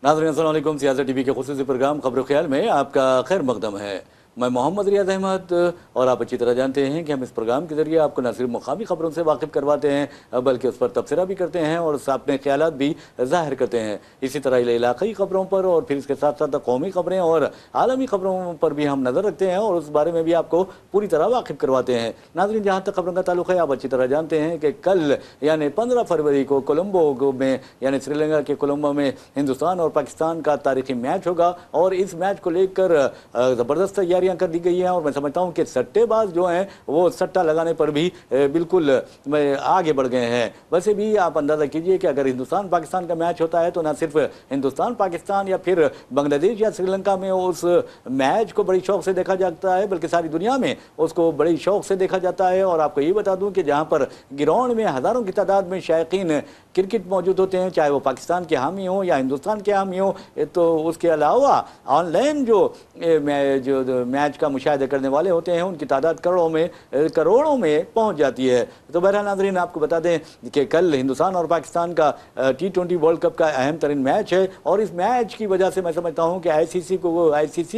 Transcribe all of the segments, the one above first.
नाज़रीन अस्सलाम वालेकुम। सियासत टीवी के खुसूसी प्रोग्राम खबर ख्याल में आपका खैर मकदम है। मैं मोहम्मद रियाज अहमद और आप अच्छी तरह जानते हैं कि हम इस प्रोग्राम के ज़रिए आपको न सिर्फ मुकामी खबरों से वाकिफ़ करवाते हैं बल्कि उस पर तबसरा भी करते हैं और अपने ख्यालात भी ज़ाहिर करते हैं। इसी तरह इलाक़ाई ख़बरों पर और फिर इसके साथ साथ कौमी ख़बरें और आलमी ख़बरों पर भी हम नज़र रखते हैं और उस बारे में भी आपको पूरी तरह वाकिफ़ करवाते हैं। नाज़रीन, जहाँ तक खबरों का ताल्लुक़ है, आप अच्छी तरह जानते हैं कि कल यानी 15 फरवरी को कोलंबो में यानी श्रीलंका के कोलंबो में हिंदुस्तान और पाकिस्तान का तारीख़ी मैच होगा और इस मैच को लेकर ज़बरदस्त तैयारियाँ कर दी गई हैं और मैं समझता हूं कि सट्टेबाज जो हैं वो सट्टा लगाने पर भी बिल्कुल आगे बढ़ गए हैं। वैसे भी आप अंदाज़ा कीजिए कि अगर हिंदुस्तान पाकिस्तान का मैच होता है तो ना सिर्फ हिंदुस्तान पाकिस्तान या फिर बांग्लादेश या श्रीलंका में उस मैच को बड़ी शौक से देखा जाता है बल्कि सारी दुनिया में उसको बड़ी शौक से देखा जाता है। और आपको ये बता दूं कि जहां पर ग्राउंड में हज़ारों की तादाद में शायकीन क्रिकेट मौजूद होते हैं, चाहे वो पाकिस्तान के हामी हों या हिंदुस्तान के हामी हों, तो उसके अलावा ऑनलाइन जो मैच का मुशाहिदा करने वाले होते हैं उनकी तादाद करोड़ों में पहुंच जाती है। तो बहरहाल नाज़रीन, आपको बता दें कि कल हिंदुस्तान और पाकिस्तान का T20 वर्ल्ड कप का अहम तरीन मैच है और इस मैच की वजह से मैं समझता हूं कि आईसीसी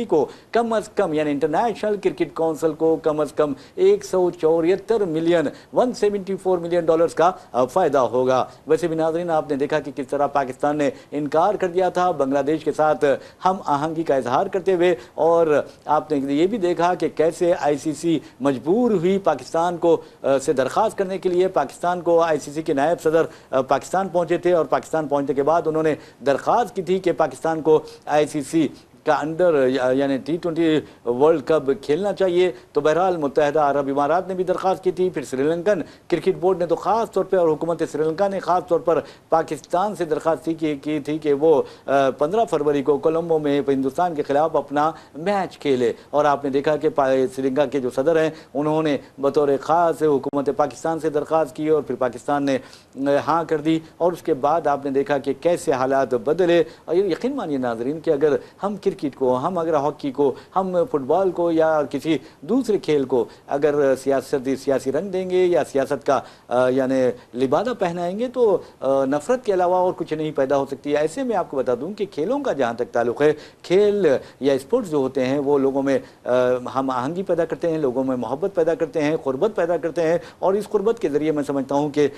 को कम अज़ कम यानी इंटरनेशनल क्रिकेट काउंसिल को कम अज़ कम 174 मिलियन $174 मिलियन का फ़ायदा होगा। वैसे भी नाज़रीन, आपने देखा कि किस तरह पाकिस्तान ने इनकार कर दिया था बांग्लादेश के साथ हम आहंगी का इजहार करते हुए, और आपने ये भी देखा कि कैसे आईसीसी मजबूर हुई पाकिस्तान को से दरख्वास्त करने के लिए। पाकिस्तान को आईसीसी के नायब सदर पाकिस्तान पहुंचे थे और पाकिस्तान पहुंचने के बाद उन्होंने दरख्वास्त की थी कि पाकिस्तान को आईसीसी का अंडर यानी T20 वर्ल्ड कप खेलना चाहिए। तो बहरहाल मुत्तहिदा अरब इमारात ने भी दरख्वास्त की थी, फिर श्रीलंकन क्रिकेट बोर्ड ने तो ख़ास तौर पर और हुकूमत श्रीलंका ने ख़ास तौर पर पाकिस्तान से दरख्वास्त की थी कि वो 15 फरवरी को कोलंबो में हिंदुस्तान के ख़िलाफ़ अपना मैच खेले। और आपने देखा कि श्रीलंका के जो सदर हैं उन्होंने बतौर ख़ास हुकूमत पाकिस्तान से दरख्वास्त की और फिर पाकिस्तान ने हाँ कर दी। और उसके बाद आपने देखा कि कैसे हालात बदले। और यकीन मानिए नाज़रीन कि अगर हम क्रिकेट को, हम अगर हॉकी को, हम फुटबॉल को या किसी दूसरे खेल को अगर सियासी रंग देंगे या सियासत का यानी लिबादा पहनाएंगे तो नफ़रत के अलावा और कुछ नहीं पैदा हो सकती है। ऐसे में आपको बता दूं कि खेलों का जहाँ तक ताल्लुक़ है, खेल या स्पोर्ट्स जो होते हैं वो लोगों में हम आहंगी पैदा करते हैं, लोगों में मोहब्बत पैदा करते हैं, क़ुर्बत पैदा करते हैं और इस क़ुर्बत के ज़रिए मैं समझता हूँ कि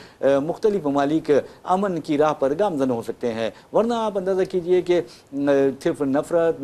मुख्तलिफ ममालिक अमन की राह पर गामज़न हो सकते हैं। वरना आप अंदाज़ा कीजिए कि सिर्फ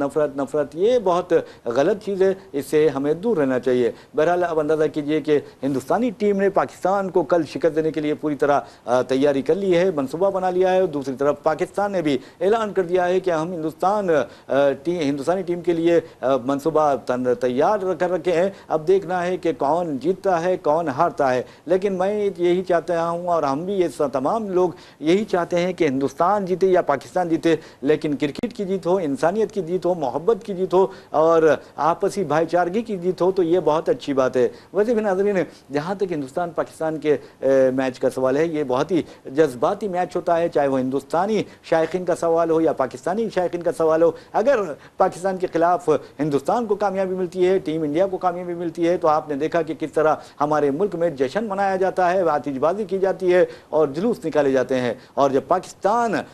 नफ़रत ये बहुत गलत चीज़ है, इससे हमें दूर रहना चाहिए। बहरहाल अब अंदाज़ा कीजिए कि हिंदुस्तानी टीम ने पाकिस्तान को कल शिकस्त देने के लिए पूरी तरह तैयारी कर ली है, मनसूबा बना लिया है। और दूसरी तरफ पाकिस्तान ने भी ऐलान कर दिया है कि हम हिंदुस्तानी टीम के लिए मनसूबा तैयार कर रखे हैं। अब देखना है कि कौन जीतता है कौन हारता है, लेकिन मैं यही चाहता हूँ और हम भी ये तमाम लोग यही चाहते हैं कि हिंदुस्तान जीते या पाकिस्तान जीते, लेकिन क्रिकेट की जीत हो, इंसानियत की जीत हो, मोहब्बत की जीत हो और आपसी भाईचारगी की जीत हो, तो ये बहुत अच्छी बात है। वैसे भी नाज़रीन, जहाँ तक हिंदुस्तान पाकिस्तान के मैच का सवाल है, ये बहुत ही जज्बाती मैच होता है, चाहे वो हिंदुस्तानी शायकीन का सवाल हो या पाकिस्तानी शायकीन का सवाल हो। अगर पाकिस्तान के खिलाफ हिंदुस्तान को कामयाबी मिलती है, टीम इंडिया को कामयाबी मिलती है, तो आपने देखा कि किस तरह हमारे मुल्क में जश्न मनाया जाता है, आतिशबाजी की जाती है और जुलूस निकाले जाते हैं। और जब पाकिस्तान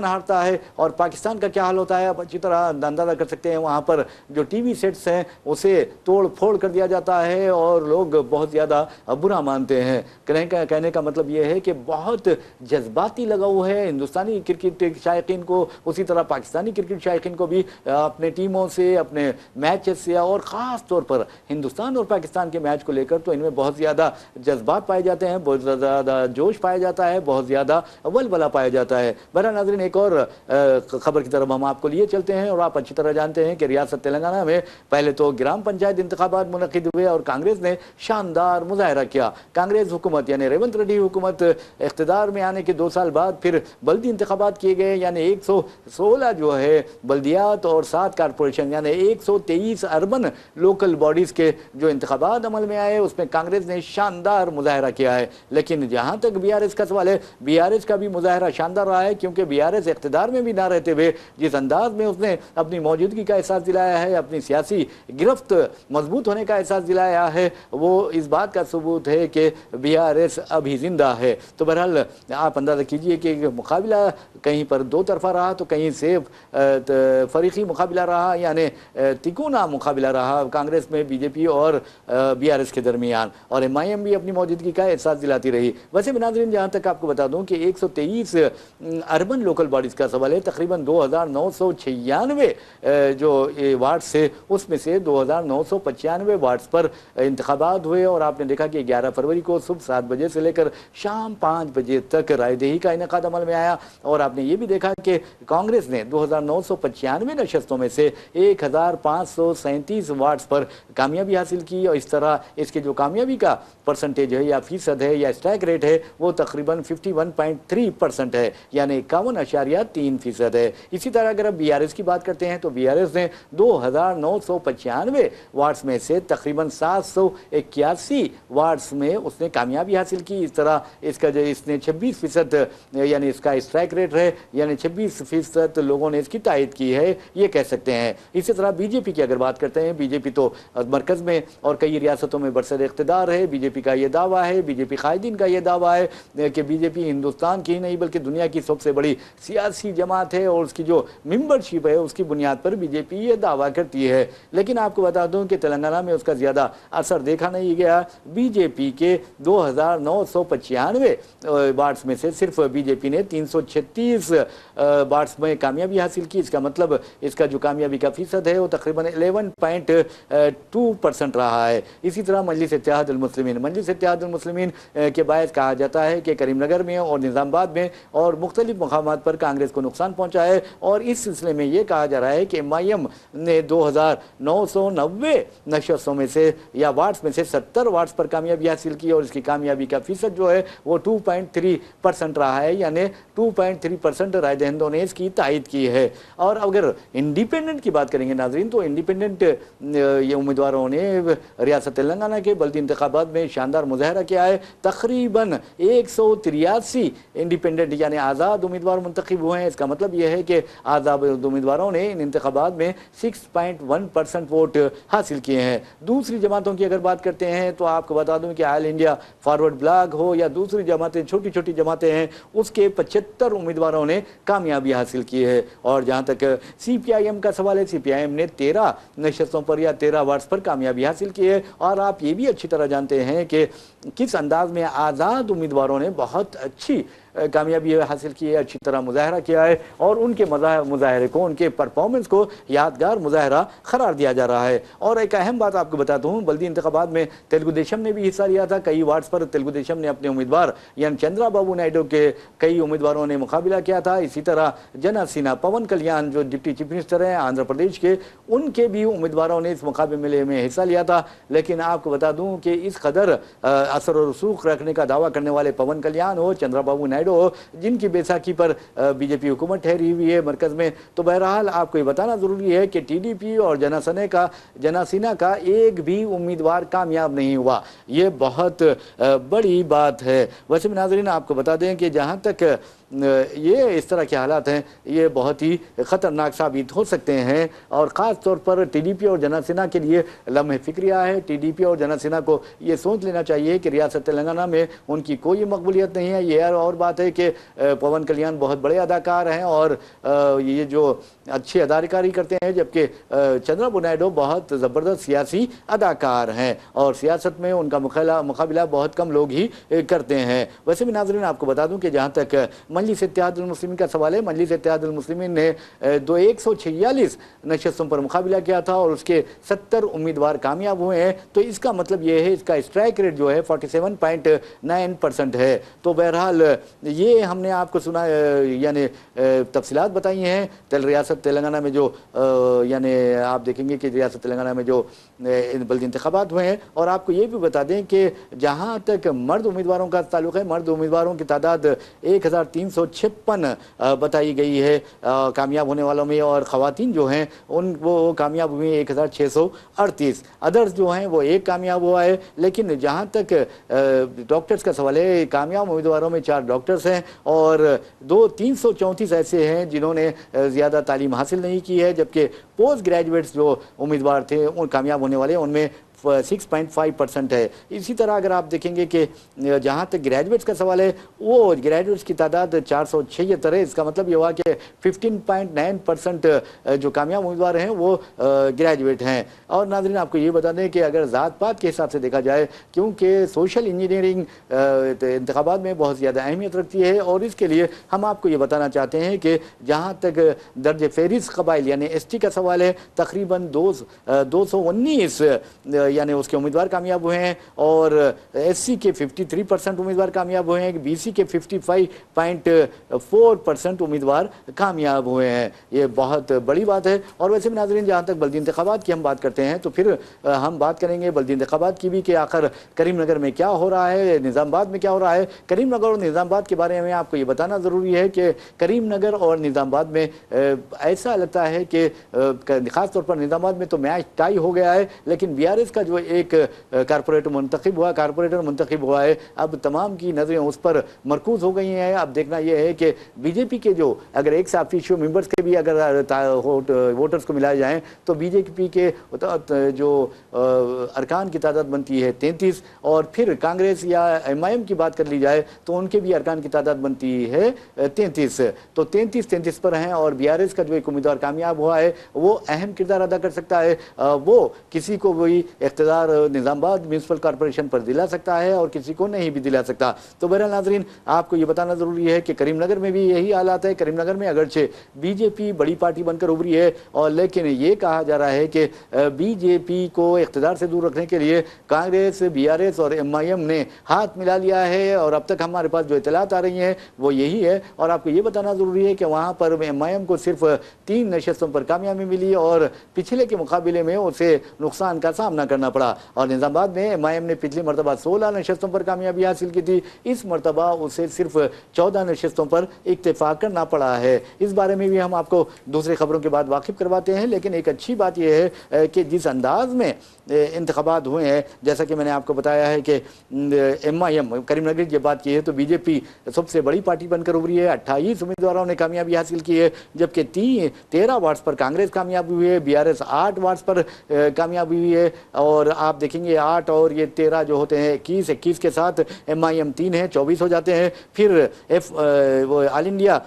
हारता है और पाकिस्तान का क्या हाल होता है आप अच्छी तरह अंदाज़ा कर सकते हैं। वहाँ पर जो टीवी सेट्स हैं उसे तोड़ फोड़ कर दिया जाता है और लोग बहुत ज़्यादा बुरा मानते हैं। कहने का मतलब ये है कि बहुत जज्बाती लगाव है हिंदुस्तानी क्रिकेट शायकीन को, उसी तरह पाकिस्तानी क्रिकेट शायकीन को भी अपने टीमों से, अपने मैचेस से और ख़ास तौर पर हिंदुस्तान और पाकिस्तान के मैच को लेकर तो इनमें बहुत ज़्यादा जज्बात पाए जाते हैं, बहुत ज़्यादा जोश पाया जाता है, बहुत ज़्यादा वलवला पाया जाता है। बहरहाल नाज़रीन, एक और ख़बर की तरफ हम आपको लिए चलते हैं। और आप अच्छी तरह जानते हैं कि रियासत तेलंगाना में पहले तो ग्राम पंचायत इंतखाबात मुनक़िद हुए और कांग्रेस ने शानदार मुजाहरा किया। कांग्रेस हुकूमत यानी रेवंत रेड्डी हुकूमत इख्तिदार में आने के 2 साल बाद फिर बल्दी इंतखाबात किए गए, यानी 116 जो है बल्दियात और 7 कारपोरेशन यानी 123 अर्बन लोकल बॉडीज़ के जो इंतखाबात अमल में आए उसमें कांग्रेस ने शानदार मुजाहरा किया है। लेकिन जहाँ तक BRS का सवाल है, BRS का भी मुजाहरा शानदार रहा है, क्योंकि BRS इख्तिदार में भी ना रहते हुए जिस अंदाज انداز میں اس نے اپنی موجودگی کا احساس دلایا ہے، اپنی سیاسی گرفت مضبوط ہونے کا احساس دلایا ہے، وہ اس بات کا ثبوت ہے کہ BRS ابھی زندہ ہے۔ تو بہرحال آپ اندازہ کیجئے کہ مقابلہ کہیں پر دو طرفہ رہا تو کہیں سے فریقی مقابلہ رہا، یعنی تکونا مقابلہ رہا کانگریس میں بی جے پی اور BRS کے درمیان، اور MIM بھی اپنی موجودگی کا احساس دلاتی رہی۔ ویسے ناظرین جہاں تک آپ کو بتا دوں کہ 123 اربن لوکل باڈیز کا سوال ہے، تقریباً 2996 جو وارڈز سے اس میں سے 2995 وارڈز پر انتخابات ہوئے، اور آپ نے دیکھا کہ 11 فروری کو صبح 7 بجے سے لے کر شام 5 بجے تک رائے دہی کا انعقاد عمل میں آیا، اور آپ نے یہ بھی دیکھا کہ کانگریس نے 2995 نشستوں میں سے 1537 وارڈز پر کامیابی حاصل کی، اور اس طرح اس کے جو کامیابی کا پرسنٹیج ہے یا فیصد ہے یا اسٹیک ریٹ ہے وہ تقریباً 51.3% ہے، یعنی 51.3% ہے۔ اسی طرح اگر اب BRS کی بات کرتے ہیں تو BRS نے 2995 وارڈز میں سے تقریباً 781 وارڈز میں اس نے کامیابی حاصل کی۔ اس طرح اس کا جو اس نے 26% یعنی اس کا اسٹرائک ریٹ ہے، یعنی 26% لوگوں نے اس کی تائید کی ہے، یہ کہہ سکتے ہیں۔ اسی طرح بی جے پی کی اگر بات کرتے ہیں، بی جے پی تو مرکز میں اور کئی ریاستوں میں برسر اقتدار ہے۔ بی جے پی کا یہ دعویٰ ہے، بی جے پی قائدین کا یہ دعویٰ ہے کہ بی جے پی ہندوستان کی نہیں بلکہ دنیا کی سب سے بڑی سیاسی جماعت ہے، اور اس کی جو ممبرشپ ہے اس کی بنیاد پر بی جے پی یہ دعویٰ کرتی ہے۔ لیکن آپ کو بتا دوں کہ تلنگانہ میں اس کا زیادہ اثر دیکھا نہیں گیا۔ بی جے پی کے 2995 وارڈز میں سے صرف بی جے پی نے 336 وارڈز میں کامیابی حاصل کی۔ اس کا مطلب اس کا جو کامیابی کا فیصد ہے وہ تقریباً 11.2% رہا ہے۔ اسی طرح مجلس اتحاد المسلمین کے باعث کہا جاتا ہے کہ کریم نگر میں اور نظام آباد میں اور مختلف مقامات پر کانگریس کو نقصان پہنچا ہے، اور اس سلسلے میں یہ کہا جا رہا ہے کہ MIM نے 2990 نشستوں میں سے یا وارڈز میں سے 70 وارڈز پر کامیابی حاصل کی، اور اس کی کامیابی کا فیصد جو ہے وہ 2.3% رہا ہے، یعنی 2.3% رائے دہندوں نے اس کی تائید کی ہے۔ اور اگر انڈیپینڈنٹ کی بات کریں گے ناظرین تو انڈیپینڈنٹ یہ امیدواروں نے ریاست تلنگانہ کے بلدی انتخابات میں شاندار مظاہرہ کیا ہے۔ تقریباً 183 انڈیپینڈنٹ یعنی آزاد امیدوار منتخب ہوئے ہیں۔ اس کا مطلب یہ ہے کہ آزاد امیدواروں نے ان انتخابات میں 6.1% ووٹ حاصل کیے ہیں۔ دوسری جماعتوں کی اگر بات کرتے ہیں تو آپ کو بتا دوں کہ آل انڈیا فارورڈ بلاک ہو یا دوسری جماعتیں چھوٹی چھوٹی جماعتیں ہیں، اس کے 75 امیدواروں نے کامیابی حاصل کی ہے۔ اور جہاں تک CPIM کا سوال ہے، CPIM نے 13 نشستوں پر یا 13 وارڈز پر کامیابی حاصل کی ہے، اور آپ یہ بھی اچھی طرح جانتے ہیں کہ کس انداز میں آزاد امیدواروں نے بہت اچھی کامیابی حاصل کی ہے، اچھی طرح مظاہرہ کیا ہے، اور ان کے مظاہرے کو، ان کے پرفارمنس کو یادگار مظاہرہ قرار دیا جا رہا ہے۔ اور ایک اہم بات آپ کو بتاتا ہوں، بلدی انتخابات میں تیلگو دیشم نے بھی حصہ لیا تھا۔ کئی وارڈز پر تیلگو دیشم نے اپنے امیدوار یعنی چندرا بابو نائیڈو کے کئی امیدواروں نے مقابلہ کیا تھا۔ اسی طرح جنا سینا پون کلیان جو ڈپٹی چیف منسٹر ہیں آندھرا پردیش کے، ان کے بھی امیدواروں نے اس مقابلے میں حصہ لیا تھا۔ لیکن آپ کو بتا دوں کہ اس قدر اثر و رسوخ رکھنے کا دعویٰ کرنے والے پون کلیان ہو، چندرا بابو نائیڈو ہو، جن کی بیساکھی پر بی جے پی حکومت ٹھہری ہوئی ہے مرکز میں، تو بہرحال آپ کو یہ بتانا ضروری ہے کہ TDP اور جنا سینا کا ایک بھی امیدوار کامیاب نہیں ہوا۔ یہ بہت بڑی بات ہے۔ ویسے بھی ناظرین آپ کو بتا دیں کہ جہاں تک یہ اس طرح کے حالات ہیں یہ بہت ہی خطرناک ثابت ہو سکتے ہیں، اور خاص طور پر TDP اور جنا سینا کے لیے لمحہ فکریہ ہے۔ TDP اور جنا سینا کو یہ سوچ لینا چاہیے کہ ریاست تلنگانہ میں ان کی کوئی مقبولیت نہیں ہے۔ یہ اور بات ہے کہ پون کلیان بہت بڑے اداکار ہیں اور یہ جو اچھی اداکاری کرتے ہیں، جبکہ چندرا بابو نائیڈو بہت زبردست سیاسی اداکار ہیں، اور سیاست میں ان کا مقابلہ بہت کم لوگ ہی کرتے ہیں۔ ویسے بھی ناظرین آپ کو بتا دوں کہ جہاں تک مجلس اتحاد المسلمین کا سوال ہے، مجلس اتحاد المسلمین نے 146 نشستوں پر مقابلہ کیا تھا، اور اس کے 70 امیدوار کامیاب ہوئے ہیں۔ تو اس کا مطلب یہ ہے اس کا اسٹرائک ریٹ جو ہے 47.9% ہے۔ تو بہرحال یہ ہم نے آپ کو سنا یعنی تفصیلات بتائی ہیں ریاست تلنگانہ میں جو یعنی آپ دیکھیں گے کہ ریاست تلنگانہ میں جو بلدی انتخابات ہوئے ہیں۔ اور آپ کو یہ بھی بتا دیں کہ جہاں تک مرد امیدواروں کا تعلق ہے، مرد امیدواروں کی تعداد 1300 356 बताई गई है कामयाब होने वालों में, और ख़वातीन जो हैं उन वो कामयाब हुई 1638। अदर्स जो हैं वो एक कामयाब हुआ है। लेकिन जहाँ तक डॉक्टर्स का सवाल है, कामयाब उम्मीदवारों में 4 डॉक्टर्स हैं और 334 ऐसे हैं जिन्होंने ज़्यादा तालीम हासिल नहीं की है, जबकि पोस्ट ग्रेजुएट्स जो उम्मीदवार थे उन कामयाब होने वाले उनमें 6.5% है। इसी तरह अगर आप देखेंगे कि जहाँ तक ग्रेजुएट्स का सवाल है, वो ग्रेजुएट्स की तादाद 476 है। इसका मतलब ये हुआ कि 15.9% जो कामयाब उम्मीदवार हैं वो ग्रेजुएट हैं। और नाज़रीन आपको ये बता दें कि अगर ज़ात पात के हिसाब से देखा जाए, क्योंकि सोशल इंजीनियरिंग इंतखाबात में बहुत ज़्यादा अहमियत रखती है, और इसके लिए हम आपको ये बताना चाहते हैं कि जहाँ तक दर्ज फहरिस्त कबाइल यानी ST का सवाल है, तकरीबन 219 यानी उसके उम्मीदवार कामयाब हुए हैं, और SC के 53% उम्मीदवार कामयाब हुए हैं, BC के 55.4% उम्मीदवार कामयाब हुए हैं। ये बहुत बड़ी बात है। और वैसे भी नाज़रीन, जहाँ तक बल्दी इंतखाबात की हम बात करते हैं तो फिर हम बात करेंगे बल्दी इंतखाबात की भी कि आखिर करीमनगर में क्या हो रहा है, निज़ामाबाद में क्या हो रहा है। करीमनगर और निज़ामाबाद के बारे में आपको ये बताना ज़रूरी है कि करीमनगर और निज़ामाबाद में ऐसा लगता है कि ख़ास तौर पर निज़ामाबाद में तो मैच टाई हो गया है, लेकिन BRS का जो एक कारपोरेटर मुंतखब हुआ है, अब तमाम की नज़रें उस पर मरकूज़ हो गई हैं। अब देखना यह है कि BJP के जो अगर एक ऑफिशियल मेंबर्स के भी अगर वोटर्स को मिलाए जाएं तो BJP के जो अरकान की तादाद बनती है 33, और फिर कांग्रेस या MIM की बात कर ली जाए तो उनके भी अरकान की तादाद बनती है 33। तो 33 पर हैं, और BRS का जो एक उम्मीदवार कामयाब हुआ है वो अहम किरदार अदा कर सकता है। वो किसी को वही इख्तियार निज़ामाबाद म्यूनसिपल कॉर्पोरेशन पर दिला सकता है और किसी को नहीं भी दिला सकता। तो बहरहाल नाज़रीन, आपको ये बताना ज़रूरी है कि करीमनगर में भी यही हालात है। करीमनगर में अगरचे BJP बड़ी पार्टी बनकर उभरी है, और लेकिन ये कहा जा रहा है कि BJP को इख्तियार से दूर रखने के लिए कांग्रेस, BRS और MIM ने हाथ मिला लिया है, और अब तक हमारे पास जो इतलात आ रही हैं वो यही है। और आपको ये बताना ज़रूरी है कि वहाँ पर MIM को सिर्फ 3 नशस्तों पर कामयाबी मिली, और पिछले के मुकाबले में उसे नुकसान का सामना करना पड़ा। और निज़ामाबाद में MIM ने पिछली मरतबा 16 नशस्तों पर कामयाबी हासिल की थी, इस मरतबा उसे सिर्फ 14 नशस्तों पर इत्तेफाक करना पड़ा है। इस बारे में भी हम आपको दूसरी खबरों के बाद वाकिफ करवाते हैं। लेकिन एक अच्छी बात यह है कि जिस अंदाज में इंतखाबात हुए हैं, जैसा कि मैंने आपको बताया है कि MIM करीमनगर की बात की है तो BJP सबसे बड़ी पार्टी बनकर उभरी है। 28 उम्मीदवारों ने कामयाबी हासिल की है, जबकि 13 वार्ड्स पर कांग्रेस कामयाब हुई है, BRS 8 वार्ड्स पर कामयाबी हुई है। और आप देखेंगे 8 और ये 13 जो होते हैं 21 के साथ MIM 3 है, 24 हो जाते हैं। फिर वो ऑल इंडिया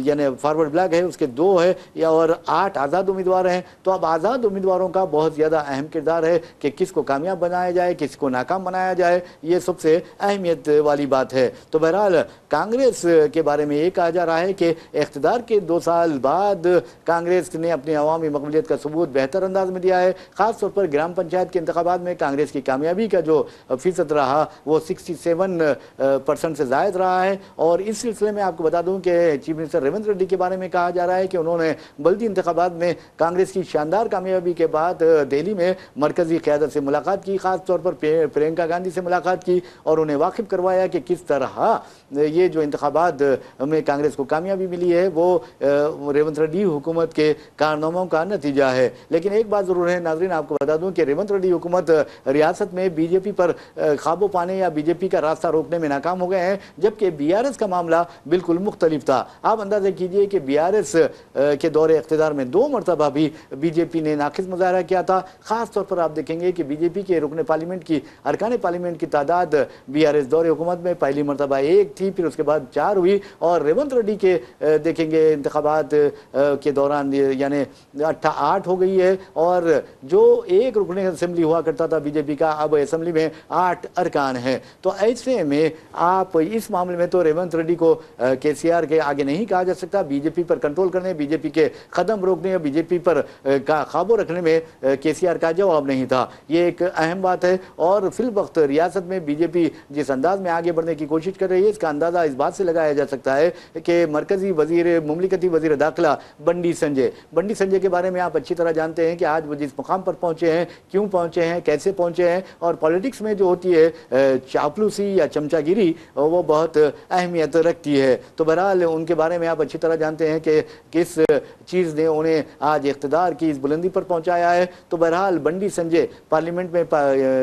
यानी फॉरवर्ड ब्लॉक है, उसके 2 है, या और 8 आज़ाद उम्मीदवार हैं। तो अब आज़ाद उम्मीदवारों का बहुत ज़्यादा अहम किरदार है कि किसको कामयाब बनाया जाए, किसको नाकाम बनाया जाए, ये सबसे अहमियत वाली बात है। तो बहरहाल कांग्रेस के बारे में ये कहा जा रहा है कि इख्तियार के 2 साल बाद कांग्रेस ने अपनी अवामी मकबूलियत का सबूत बेहतर अंदाज में दिया है। ख़ास तौर पर ग्राम पंचायत के इंतखाबात में कांग्रेस की कामयाबी का जो फीसद रहा वो 67% से ज़ायद रहा है। और इस सिलसिले में आपको बता दूं कि चीफ मिनिस्टर रेवंत रेड्डी के बारे में कहा जा रहा है कि उन्होंने बल्दी इंतखाबात में कांग्रेस की शानदार कामयाबी के बाद दिल्ली में मरकज़ी क़यादत से मुलाकात की, ख़ास तौर पर प्रियंका गांधी से मुलाकात की, और उन्हें वाकिफ़ करवाया कि किस तरह ये जो इंतखाबात में कांग्रेस को कामयाबी मिली है वो रेवंत रेड्डी हुकूमत के कारनामों का नतीजा है। लेकिन एक बात ज़रूर है नाज़रीन, आपको बता दूं कि रेवंत रेड्डी हुकूमत रियासत में BJP पर काबू पाने या BJP का रास्ता रोकने में नाकाम हो गए हैं, जबकि BRS का मामला बिल्कुल मुख्तलिफ था। आप अंदाज़ा कीजिए कि BRS के दौरे इख्तियार में 2 मरतबा भी BJP ने नाक़िस मुज़ाहरा किया था। ख़ास तौर पर आप देखेंगे कि BJP के रुकन पार्लियामेंट की अरकान पार्लियामेंट की तादाद BRS दौरे हुकूमत में पहली मरतबा 1 थी, फिर उसके बाद 4 हुई, और रेवंत रेड्डी के देखेंगे इंतखाबात के दौरान यानी 8 हो गई है। और जो एक रुकन असेंबली हुआ करता था BJP का, अब असेंबली में 8 अरकान हैं। तो ऐसे में आप इस मामले में तो रेवंत रेड्डी को KCR के आगे नहीं कहा जा सकता। BJP पर कंट्रोल करने, BJP के कदम रोकने, BJP पर काबू रखने में KCR का जवाब नहीं था। ये एक अहम बात है। और फिल वक्त रियासत में BJP जिस अंदाज में आगे बढ़ने की कोशिश कर रही है, इसका अंदाज़ा इस बात से लगाया जा सकता है कि मरकज़ी वज़ीर मुमलिकती वज़ीर दाखिला बंडी संजय के बारे में आप अच्छी तरह जानते हैं कि आज वो जिस मुकाम पर पहुँचे हैं, क्यों पहुँचे پہنچے ہیں, کیسے پہنچے ہیں, اور پالیٹکس میں جو ہوتی ہے چاپلوسی یا چمچا گیری وہ بہت اہمیت رکھتی ہے. تو بہرحال ان کے بارے میں آپ اچھی طرح جانتے ہیں کہ کس چیز نے انہیں آج اقتدار کی اس بلندی پر پہنچایا ہے. تو بہرحال بنڈی سنجے پارلیمنٹ میں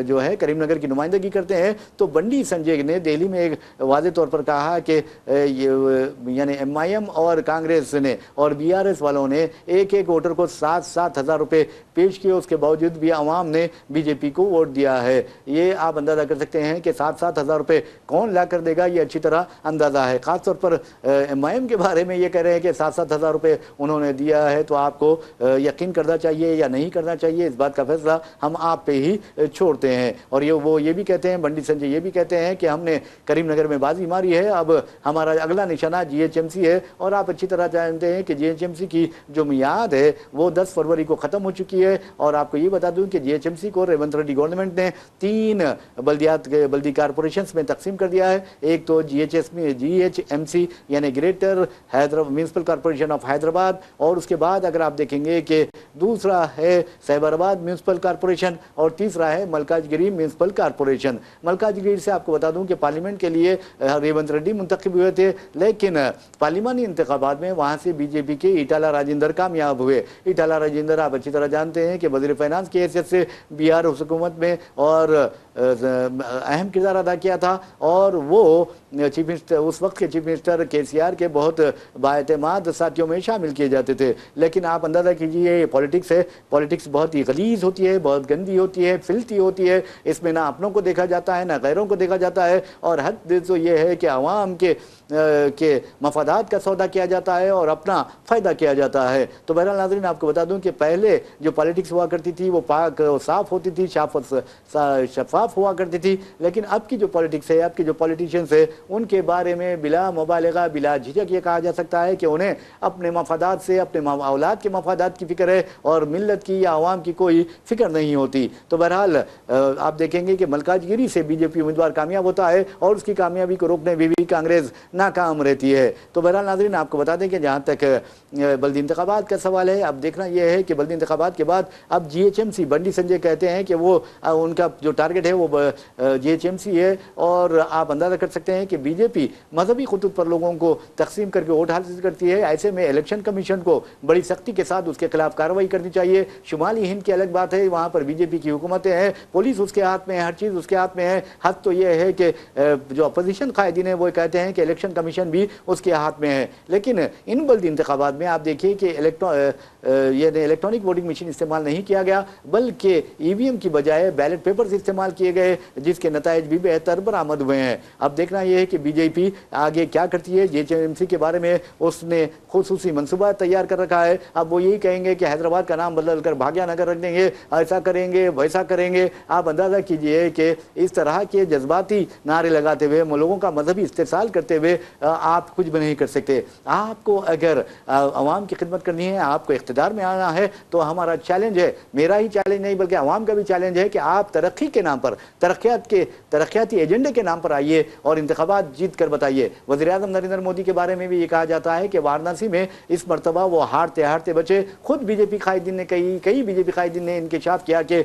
جو ہے کریم نگر کی نمائندگی کرتے ہیں. تو بنڈی سنجے نے دہلی میں ایک واضح طور پر کہا کہ یعنی ایم آئی ایم اور کانگریس نے اور بی آر ایس والوں نے ایک ایک ووٹر کو 7,000 روپے پیش کیے, اس کے باوجود بھی عوام نے بی جے پی کو ووٹ دیا ہے. یہ آپ اندازہ کر سکتے ہیں کہ 7,000 روپے کون لا کر دے گا, یہ اچھی طرح اندازہ ہے. خاص طور پر ایم آئی ایم کے بارے میں یہ کہہ رہے ہیں کہ 7,000 روپے انہوں نے دیا ہے, تو آپ کو یقین کرنا چاہیے یا نہیں کرنا چاہیے, اس بات کا فیصلہ ہم آپ پہ ہی چھوڑتے ہیں. اور وہ یہ بھی کہتے ہیں, بنڈی سنجے یہ بھی کہتے ہیں کہ ہم نے کریم نگر میں بازی ماری ہے, اب ہمارا اگلا نشانہ جی ایچ ایم سی ہے. اور آپ اچھی طرح جانتے ہیں کہ جی ایچ ایم سی کی جو میعاد ہے وہ 10 فروری کو ختم ہو چکی ہے. اور آپ کو یہ بتا دوں کہ جی ایچ ایم سی کو ریونت ریڈی گورنمنٹ نے 3 بلدی کارپوریشنز میں تقسیم کر دیا ہے. ایک تو جی ایچ ایم سی یعنی greater municipal corporation of Hyderabad, اور اس کے بعد اگر آپ دیکھیں گے کہ دوسرا ہے سیبر آباد میونسپل کارپوریشن, اور تیسرا ہے ملکاج گیری میونسپل کارپوریشن. ملکاج گیری سے آپ کو بتا دوں کہ پارلیمنٹ کے لیے ریونت ریڈی منتخب ہوئے تھے, لیکن پارلیمانی انتخابات میں وہاں سے بی جے پی کے ایٹالا راجندر کامیاب ہوئے. ایٹالا راجندر آپ اچھی طرح جانتے ہیں کہ وزیر فائنانس کی حیثیت سے بہار حکومت میں اور اہم کردار ادا کیا تھا, اور وہ اس وقت کے چیف منسٹر کے سی آر کے بہت بااعتماد ساتھیوں میں شامل کیے جاتے تھے. لیکن آپ اندازہ کیجئے یہ پالیٹکس ہے, پالیٹکس بہت ہی غلیظ ہوتی ہے, بہت گندی ہوتی ہے, فلتی ہوتی ہے. اس میں نہ اپنوں کو دیکھا جاتا ہے نہ غیروں کو دیکھا جاتا ہے, اور حد تو یہ ہے کہ عوام کے مفادات کا سودا کیا جاتا ہے اور اپنا فائدہ کیا جاتا ہے. تو بہرحال ناظرین آپ کو بتا دوں کہ پہلے جو پالیٹکس ہوا کرتی تھی وہ پاک صاف ہوتی تھی, شفاف ہوا کرتی تھی. لیکن اب کی جو پالیٹکس ہے, اب کی جو پالیٹیشنز ہے, ان کے بارے میں بلا مبالغہ بلا جھجک یہ کہا جا سکتا ہے کہ انہیں اپنے مفادات سے, اپنے اولاد کے مفادات کی فکر ہے, اور ملت کی یا عوام کی کوئی فکر نہیں ہوتی. تو بہرحال آپ دیکھیں گے کہ ملکاج گیری سے بی جے پی امیدوار کامیاب ہوتا ہے, اور اس کی کامیابی کو روکنے میں بھی کانگریس ناکام رہتی ہے. تو بہرحال ناظرین آپ کو بتا دیں کہ جہاں تک بلدی انتخابات کا سوال ہے, اب دیکھنا یہ ہے کہ بلدی انتخابات کے بعد اب G H M C, Bandi Sanjay کہتے ہیں کہ وہ ان کا جو ٹارگٹ ہے وہ جی ایچ ایم سی ہے. اور آپ اندازہ کر سکتے ہیں کہ بی جے پی مذہبی خطوط پر لوگوں کو تقسیم کر کے ووٹ حاصل کرتی ہے. ایسے میں الیکشن کمیشن کو بڑی سختی کے ساتھ اس کے خلاف کارروائی کرنی چاہیے. شمالی ہند کی الگ بات ہے, وہاں پر بی جے پی کی حکومتیں ہیں, پولیس اس کے ہاتھ میں ہے, ہر چیز اس کے ہاتھ میں ہے. حد تو یہ ہے کہ جو اپوزیشن قائدین ہیں وہ کہتے ہیں کہ الیکشن کمیشن بھی اس کے ہاتھ میں ہے. لیکن ان بلدی انتخابات میں آپ دیکھیے کہ الیکٹرانک ووٹنگ مشین استعمال نہیں کیا گیا, بلکہ ای وی ایم کی بجائے بیلٹ پیپرز استعمال کیے گئے, جس کے نتائج بھی بہتر برآمد ہوئے ہیں. اب دیکھنا یہ ہے کہ بی جے پی آگے کیا کرتی ہے. جی ایچ ایم سی کے بارے میں اس نے خصوصی منصوبہ تیار کر رکھا ہے. اب وہ یہی کہیں گے کہ حیدرآباد کا نام بدل کر بھاگیہ نگر رکھ دیں گے, ایسا کریں گے ویسا کریں گے. آپ اندازہ کیجئے کہ اس طرح کے جذباتی نعرے لگاتے ہوئے, لوگوں کا مذہبی استحصال کرتے ہوئے آپ کچھ بھی نہیں کر سکتے. آپ کو اگر عوام کی خدمت کرنی ہے, آپ کو اقتدار میں آنا ہے, تو ہمارا چیلنج ہے, میرا ہی چیلنج نہیں بلکہ عوام کا بھی چیلنج ہے کہ آپ ترقی کے نام پر, ترقیاتی ایجنڈے کے نام پر آئیے اور انتخابات جیت کر بتائیے. وزیر اعظم نریندر مودی کے بارے میں بھی یہ کہا جاتا ہے کہ وارانسی میں اس مرتبہ وہ ہارتے بچے. خود بی جے پی قائدین نے کئی بی جے پی قائدین نے انکشاف کیا کہ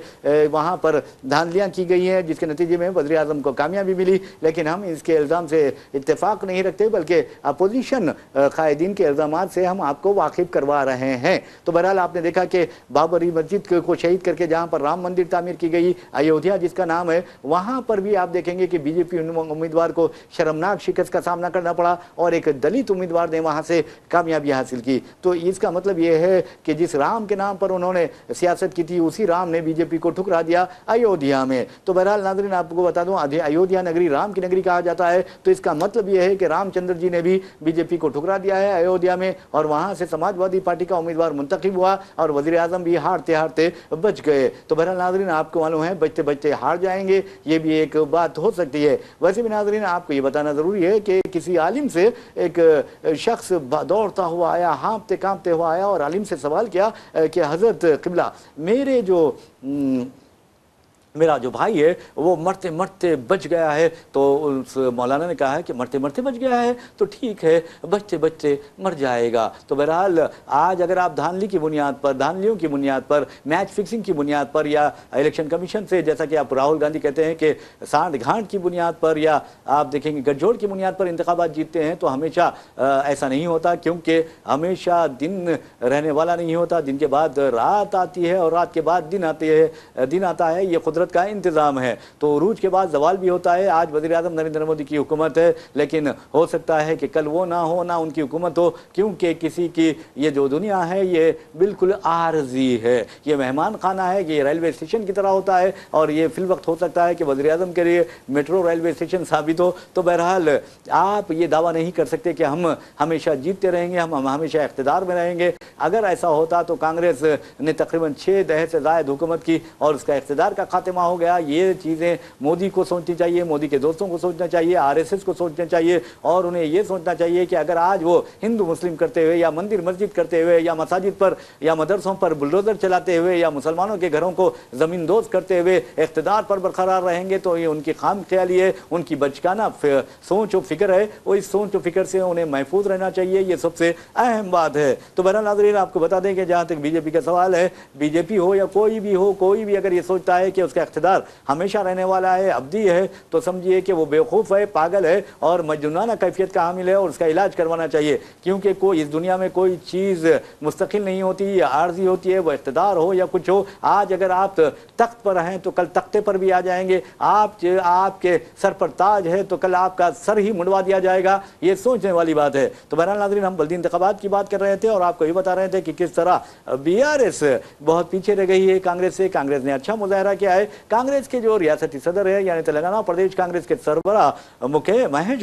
وہاں پر دھاندلیاں کی گئی ہیں, جس کے نتیجے میں وزیر اعظم کو کامیابی ملی. لیکن ہم اس کے الزام سے اتفاق نہیں رکھتے, بلکہ اپوزیشن قائدین کے الزامات سے ہم آپ کو واقف کروا رہے ہیں. تو بہرحال آپ نے دیکھا کہ بابری مسجد کو شہید کر کے جہاں پر رام مندر تعمیر کی گئی, ایودھیا جس کا نام ہے, وہاں پر بھی آپ دیکھیں گے کہ بی جے پی امیدوار کو شرمناک شکست کا سامنا کرنا پڑا, اور ایک دلت امیدوار نے وہاں سے کامیابی حاصل کی. تو اس کا مطلب یہ ہے کہ جس رام کے نام پر انہوں نے سیاست کی تھی, اسی رام نے بی جے پی کو ٹھکرا دیا ایودھیا میں. تو بہرحال ناظرین آپ کو بتا دوں, ایودھیا نگری رام کی نگری کہا جاتا ہے. تو اس کا مطلب یہ ہے کہ رام چندر جی نے بھی بی جے پی کو ٹھکرا دیا ہے ایودھیا میں, اور وہاں سے سماجوادی پارٹی کا امیدوار منتخب ہوا, اور وزیر اعظم بھی ہارتے بچ گئے. تو بہرحال ناظرین آپ کو معلوم ہے بچتے ہار جائیں گے, یہ بھی ایک بات ہو سکتی ہے. ویسے بھی ناظرین آپ کو یہ بتانا ضروری ہے کہ کسی عالم سے ایک شخص دوڑتا ہوا آیا, ہانپتے کانپتے ہوا آیا, اور عالم سے سوال کیا کہ حضرت قبلہ, میرے جو मेरा जो भाई है वो मरते मरते बच गया है। तो उस मौलाना ने कहा है कि मरते मरते बच गया है तो ठीक है, बचते बचते मर जाएगा। तो बहरहाल आज अगर आप धांधली की बुनियाद पर, धांधलियों की बुनियाद पर, मैच फिक्सिंग की बुनियाद पर, या इलेक्शन कमीशन से, जैसा कि आप राहुल गांधी कहते हैं कि सांठ घाट की बुनियाद पर, या आप देखेंगे गठजोड़ की बुनियाद पर इंतखाबात जीतते हैं, तो हमेशा ऐसा नहीं होता, क्योंकि हमेशा दिन रहने वाला नहीं होता। दिन के बाद रात आती है और रात के बाद दिन आती है, दिन आता है, ये कुदरत का इंतजाम है। तो उरूज के बाद जवाल भी होता है। आज वज़ीर आज़म नरेंद्र मोदी की हुकूमत है, लेकिन हो सकता है कि कल वो ना हो, ना उनकी हुकूमत हो, क्योंकि किसी की ये जो दुनिया है ये बिल्कुल आर्जी है, ये मेहमान खाना है, ये रेलवे स्टेशन की तरह होता है, और ये फिल वक्त हो सकता है कि वज़ीर आज़म के लिए मेट्रो रेलवे स्टेशन साबित हो। तो बहरहाल आप ये दावा नहीं कर सकते कि हम हमेशा जीतते रहेंगे, हम हमेशा इख्तिदार में रहेंगे। अगर ऐसा होता तो कांग्रेस ने तकरीबन 6 दहर से ज़ायद हुकूमत की और उसका इख्तिदार का खात्मा हो गया। ये चीज़ें मोदी को सोचनी चाहिए, मोदी के दोस्तों को सोचना चाहिए, आरएसएस को सोचना चाहिए, और उन्हें ये सोचना चाहिए कि अगर आज वो हिंदू मुस्लिम करते हुए, या मंदिर मस्जिद करते हुए, या मसाजिद पर या मदरसों पर बुलडोजर चलाते हुए, या मुसलमानों के घरों को ज़मीन दोज करते हुए इख्तिदार पर बरकरार रहेंगे, तो ये उनकी खाम ख्याली है, उनकी बचकाना सोच और फिक्र है। वो इस सोच और फिक्र से उन्हें महफूज रहना चाहिए, ये सबसे अहम बात है। तो बहरहाल नाज़रीन, आपको बता दें कि जहाँ तक बीजेपी का सवाल है, बीजेपी हो या कोई भी हो, कोई भी अगर ये सोचता है कि उसका इख्तिदार हमेशा रहने वाला है, अब्दी है, तो समझिए कि वो बेवकूफ़ है, पागल है और मजनूनाना कैफियत का हामिल है, और उसका इलाज करवाना चाहिए। क्योंकि कोई इस दुनिया में कोई चीज़ मुस्तकिल नहीं होती, या आर्जी होती है, वो इख्तिदार हो या कुछ हो। आज अगर आप तख्त पर हैं तो कल तख्ते पर भी आ जाएंगे, आपके सर पर ताज है तो कल आपका सर ही मुंडवा दिया जाएगा। ये सोचने वाली बात है। तो बहरहाल नाज़रीन, हम बल्दी इंतखाबात की बात कर रहे थे और आपको ये बता रहे थे कि किस तरह बीआरएस बहुत पीछे रह गई है कांग्रेस से। कांग्रेस ने अच्छा मुजाहरा किया है। कांग्रेस के जो रियासती सदर है, यानी तेलंगाना प्रदेश कांग्रेस के सरबराह मुख्य महेश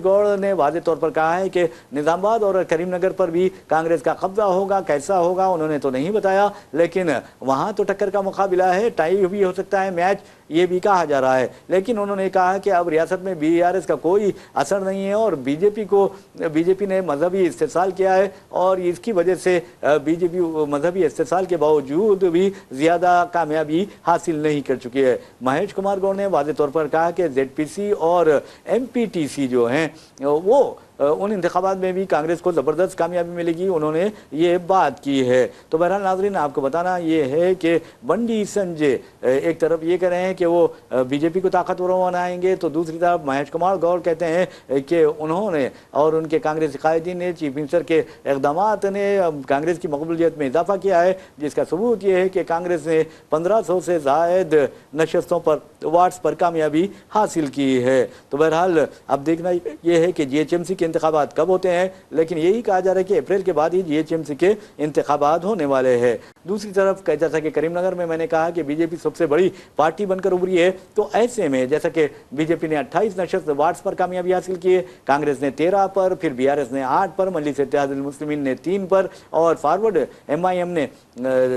गौड़ ने वाज़ेह तौर पर कहा है कि निज़ामाबाद और करीमनगर पर भी कांग्रेस का कब्जा होगा। कैसा होगा उन्होंने तो नहीं बताया, लेकिन वहां तो टक्कर का मुकाबला है, टाई भी हो सकता है मैच, ये भी कहा जा रहा है। लेकिन उन्होंने कहा कि अब रियासत में बीआरएस का कोई असर नहीं है, और बीजेपी ने मजहबी इस्तेसाल किया है, और इसकी वजह से बीजेपी मजहबी इस्तेसाल के बावजूद भी ज़्यादा कामयाबी हासिल नहीं कर चुकी है। महेश कुमार गौड़ ने वाज़ेह तौर पर कहा कि जेडपीसी और एमपीटीसी जो हैं वो उन इंतखाबात में भी कांग्रेस को ज़बरदस्त कामयाबी मिलेगी, उन्होंने ये बात की है। तो बहरहाल नाज़रीन, आपको बताना ये है कि बंडी संजय एक तरफ ये कह रहे हैं कि वो बीजेपी को ताकतवर बनाएंगे, तो दूसरी तरफ महेश कुमार गौड़ कहते हैं कि उन्होंने और उनके कांग्रेस कायदीन ने, चीफ मिनिस्टर के इक़दामात ने कांग्रेस की मकबूलियत में इजाफा किया है, जिसका सबूत ये है कि कांग्रेस ने 1500 से ज़ायद नशस्तों पर, वार्ड्स पर कामयाबी हासिल की है। तो बहरहाल अब देखना ये है कि जीएचएमसी के इंतखाबात कब होते हैं, लेकिन यही कहा जा रहा है कि अप्रैल के बाद ही जीएचएमसी के इंतखाबात होने वाले हैं। दूसरी तरफ जैसा कि करीमनगर में मैंने कहा कि बीजेपी सबसे बड़ी पार्टी बनकर उभरी है, तो ऐसे में जैसा कि बीजेपी ने 28 नशस्त वार्ड्स पर कामयाबी हासिल की है, कांग्रेस ने 13 पर, फिर बीआरएस ने 8 पर, मजलिस इत्तेहादुल मुस्लिमीन ने 3 पर, और फॉरवर्ड एमआईएम ने